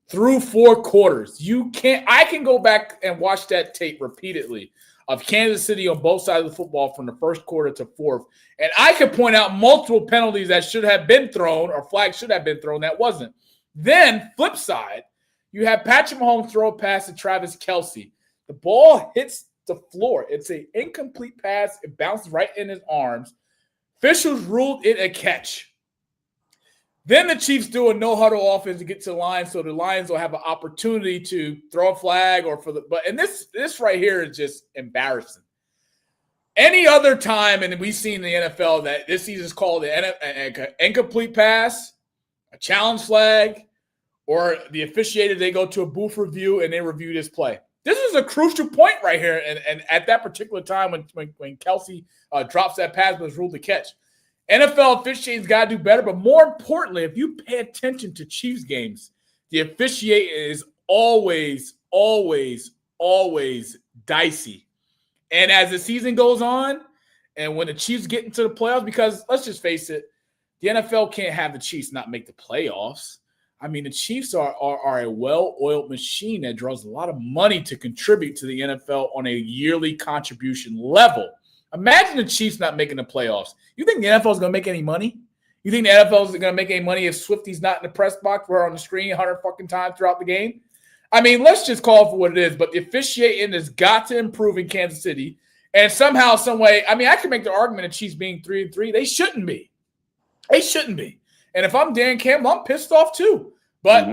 through 4 quarters. I can go back and watch that tape repeatedly of Kansas City on both sides of the football from the first quarter to fourth. And I can point out multiple penalties that should have been thrown, or flags should have been thrown, that wasn't. Then, flip side, you have Patrick Mahomes throw a pass to Travis Kelce. The ball hits the floor. It's an incomplete pass. It bounces right in his arms. Officials ruled it a catch. Then the Chiefs do a no-huddle offense to get to the line, so the Lions will have an opportunity to throw a flag and this right here is just embarrassing. Any other time, and we've seen in the NFL that this season is called an incomplete pass, a challenge flag, or the officiator, they go to a booth review and they review this play. This is a crucial point right here, and at that particular time when Kelce drops that pass but was ruled to catch. NFL officiating's got to do better, but more importantly, if you pay attention to Chiefs games, the officiating is always, always, always dicey. And as the season goes on, and when the Chiefs get into the playoffs, because let's just face it, the NFL can't have the Chiefs not make the playoffs. I mean, the Chiefs are a well-oiled machine that draws a lot of money to contribute to the NFL on a yearly contribution level. Imagine the Chiefs not making the playoffs. You think the NFL is going to make any money? You think the NFL is going to make any money if Swifty's not in the press box or on the screen 100 fucking times throughout the game? I mean, let's just call it for what it is. But the officiating has got to improve in Kansas City. And somehow, some way, I mean, I can make the argument of Chiefs being 3-3. They shouldn't be. They shouldn't be. And if I'm Dan Campbell, I'm pissed off too. But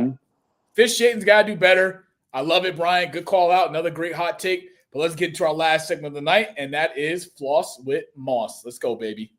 officiating's got to do better. I love it, Bryant. Good call out. Another great hot take. But let's get to our last segment of the night, and that is Floss with Moss. Let's go, baby.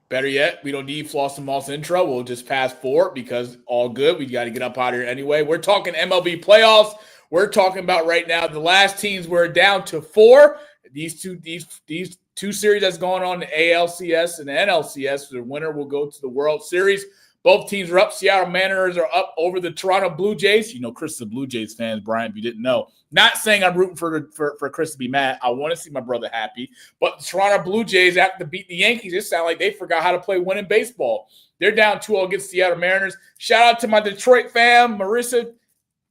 Better yet, we don't need Floss and Moss intro. We'll just pass forward because all good. We got to get up out of here anyway. We're talking MLB playoffs. We're talking about right now the last teams we're down to 4. These two series that's going on, the ALCS and the NLCS. The winner will go to the World Series. Both teams are up. Seattle Mariners are up over the Toronto Blue Jays. You know, Chris is a Blue Jays fan, Brian, if you didn't know. Not saying I'm rooting for Chris to be mad. I want to see my brother happy. But the Toronto Blue Jays, after beat the Yankees, it sounded like they forgot how to play winning baseball. They're down 2-0 against Seattle Mariners. Shout out to my Detroit fam, Marissa,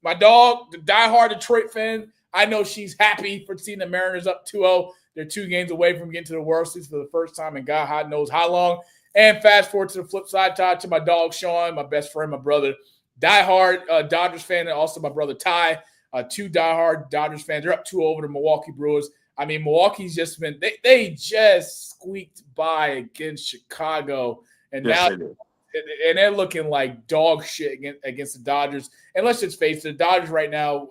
my dog, the diehard Detroit fan. I know she's happy for seeing the Mariners up 2-0. They're 2 games away from getting to the World Series for the first time in God knows how long. And fast forward to the flip side, Todd, to my dog, Sean, my best friend, my brother, diehard Dodgers fan, and also my brother, Ty, 2 diehard Dodgers fans. They're up 2 over the Milwaukee Brewers. I mean, Milwaukee's just been they just squeaked by against Chicago. And Yes, now they did. and they're looking like dog shit against the Dodgers. And let's just face it, the Dodgers right now,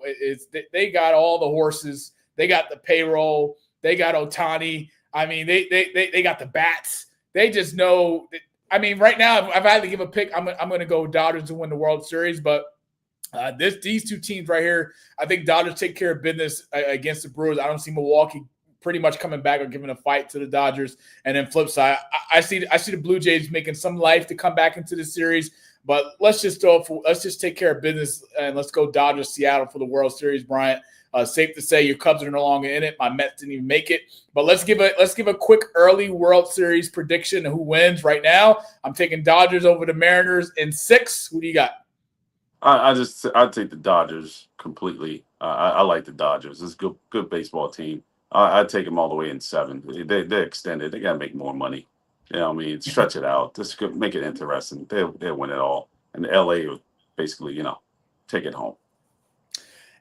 they got all the horses. They got the payroll. They got Ohtani. I mean, they got the bats. They just know. I mean, right now, if I had to give a pick, I'm going to go Dodgers to win the World Series. But these 2 teams right here, I think Dodgers take care of business against the Brewers. I don't see Milwaukee pretty much coming back or giving a fight to the Dodgers. And then flip side, I see the Blue Jays making some life to come back into the series. But let's just take care of business and let's go Dodgers Seattle for the World Series, Bryant. Safe to say your Cubs are no longer in it. My Mets didn't even make it. But let's give a quick early World Series prediction of who wins right now. I'm taking Dodgers over the Mariners in 6. Who do you got? I take the Dodgers completely. I like the Dodgers. It's a good baseball team. I'd take them all the way in 7. They're extended. They got to make more money. You know what I mean? Stretch it out. Just make it interesting. They'll win it all. And LA will basically, take it home.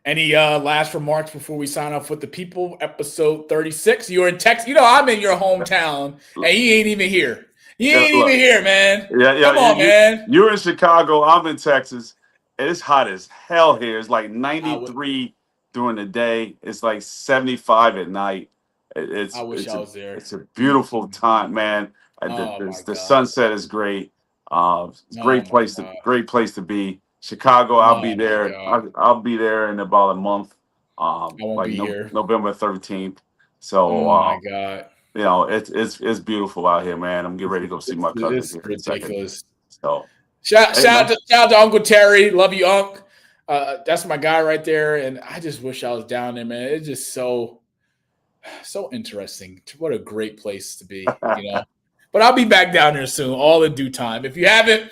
Any last remarks before we sign off with the people? Episode 36. You're in Texas. I'm in your hometown, and he ain't even here. You ain't even here, man. Yeah. Come on, man. You're in Chicago. I'm in Texas. It's hot as hell here. It's like 93 during the day. It's like 75 at night. I wish I was there. It's a beautiful time, man. The sunset is great. It's a great place to be. Chicago, I'll be there. I'll be there in about a month. I won't be here. November 13th. So, my God, it's beautiful out here, man. I'm getting ready to go see my cousins. It's ridiculous. So, shout out to Uncle Terry. Love you, Unc. That's my guy right there. And I just wish I was down there, man. It's just so interesting. What a great place to be, But I'll be back down there soon, all in due time. If you haven't,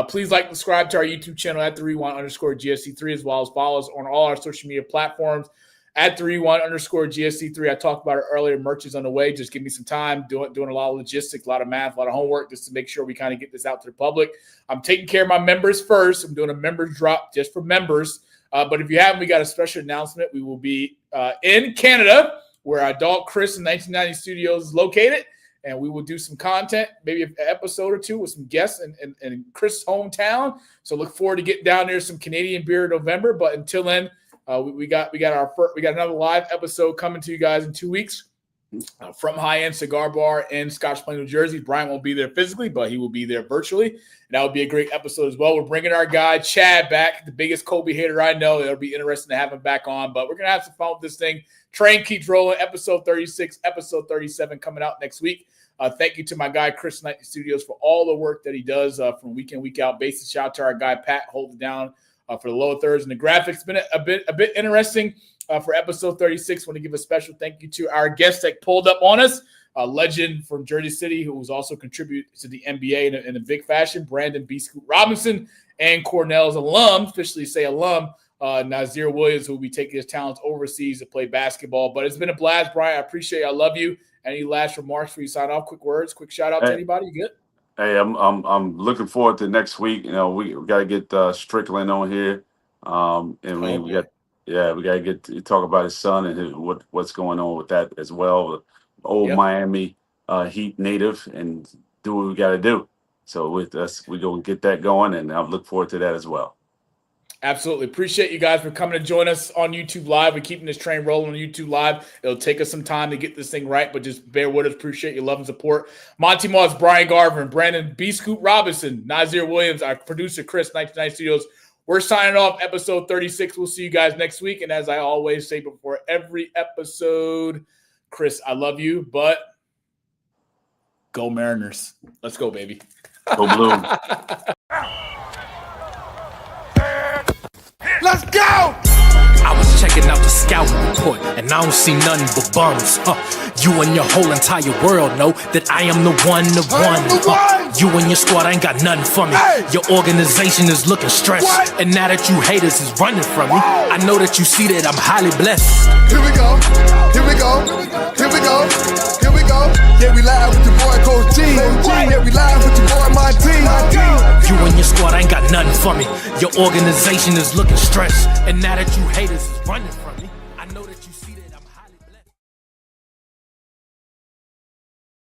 please like and subscribe to our YouTube channel at @3rewind_GSC3, as well as follow us on all our social media platforms at @3rewind_GSC3. I talked about it earlier. Merch is on the way. Just give me some time. Doing a lot of logistics, a lot of math, a lot of homework just to make sure we kind of get this out to the public. I'm taking care of my members first. I'm doing a members drop just for members. But if you haven't, we got a special announcement. We will be in Canada, where our dog Chris in 1990 Studios is located. And we will do some content, maybe an episode or 2 with some guests in Chris' hometown. So look forward to getting down there, some Canadian beer in November. But until then, we got another live episode coming to you guys in 2 weeks from High End Cigar Bar in Scotch Plain, New Jersey. Brian won't be there physically, but he will be there virtually. And that would be a great episode as well. We're bringing our guy Chad back, the biggest Kobe hater I know. It'll be interesting to have him back on. But we're gonna have some fun with this thing. Train keeps rolling. Episode 36, episode 37 coming out next week. Thank you to my guy, Chris Knight Studios, for all the work that he does from week in, week out basis. Shout out to our guy, Pat, holding down for the lower thirds and the graphics. Been a bit interesting for episode 36. Want to give a special thank you to our guest that pulled up on us, a legend from Jersey City who was also contributed to the NBA in a big fashion, Brandon B. Scoot Robinson, and Cornell's alum, officially say alum, Nazir Williams, who will be taking his talents overseas to play basketball. But it's been a blast, Brian. I appreciate it. I love you. Any last remarks before you sign off? Quick words, quick shout out to anybody. You good? Hey, I'm looking forward to next week. We got to get Strickland on here, and we got to get to talk about his son and what's going on with that as well. Old Miami Heat native, and do what we got to do. So with us, we go and get that going, and I look forward to that as well. Absolutely. Appreciate you guys for coming to join us on YouTube Live. We're keeping this train rolling on YouTube Live. It'll take us some time to get this thing right, but just bear with us. Appreciate your love and support. Monty Moss, Brian Garvin, Brandon B. Scoot Robinson, Nazir Williams, our producer, Chris, 1990 Studios. We're signing off episode 36. We'll see you guys next week. And as I always say before every episode, Chris, I love you, but go Mariners. Let's go, baby. Go Blue. Let's go! I was checking out the scouting report, and I don't see nothing but bums. You and your whole entire world know that I am the one. You and your squad ain't got nothing for me. Your organization is looking stressed, and now that you haters is running from me, I know that you see that I'm highly blessed. Here we go, here we go, here we go, here we go. Yeah, we live with your boy Coach G. Yeah, we live with your boy Monty. You and your squad ain't got nothing for me. Your organization is looking stressed, and now that you haters is running from me,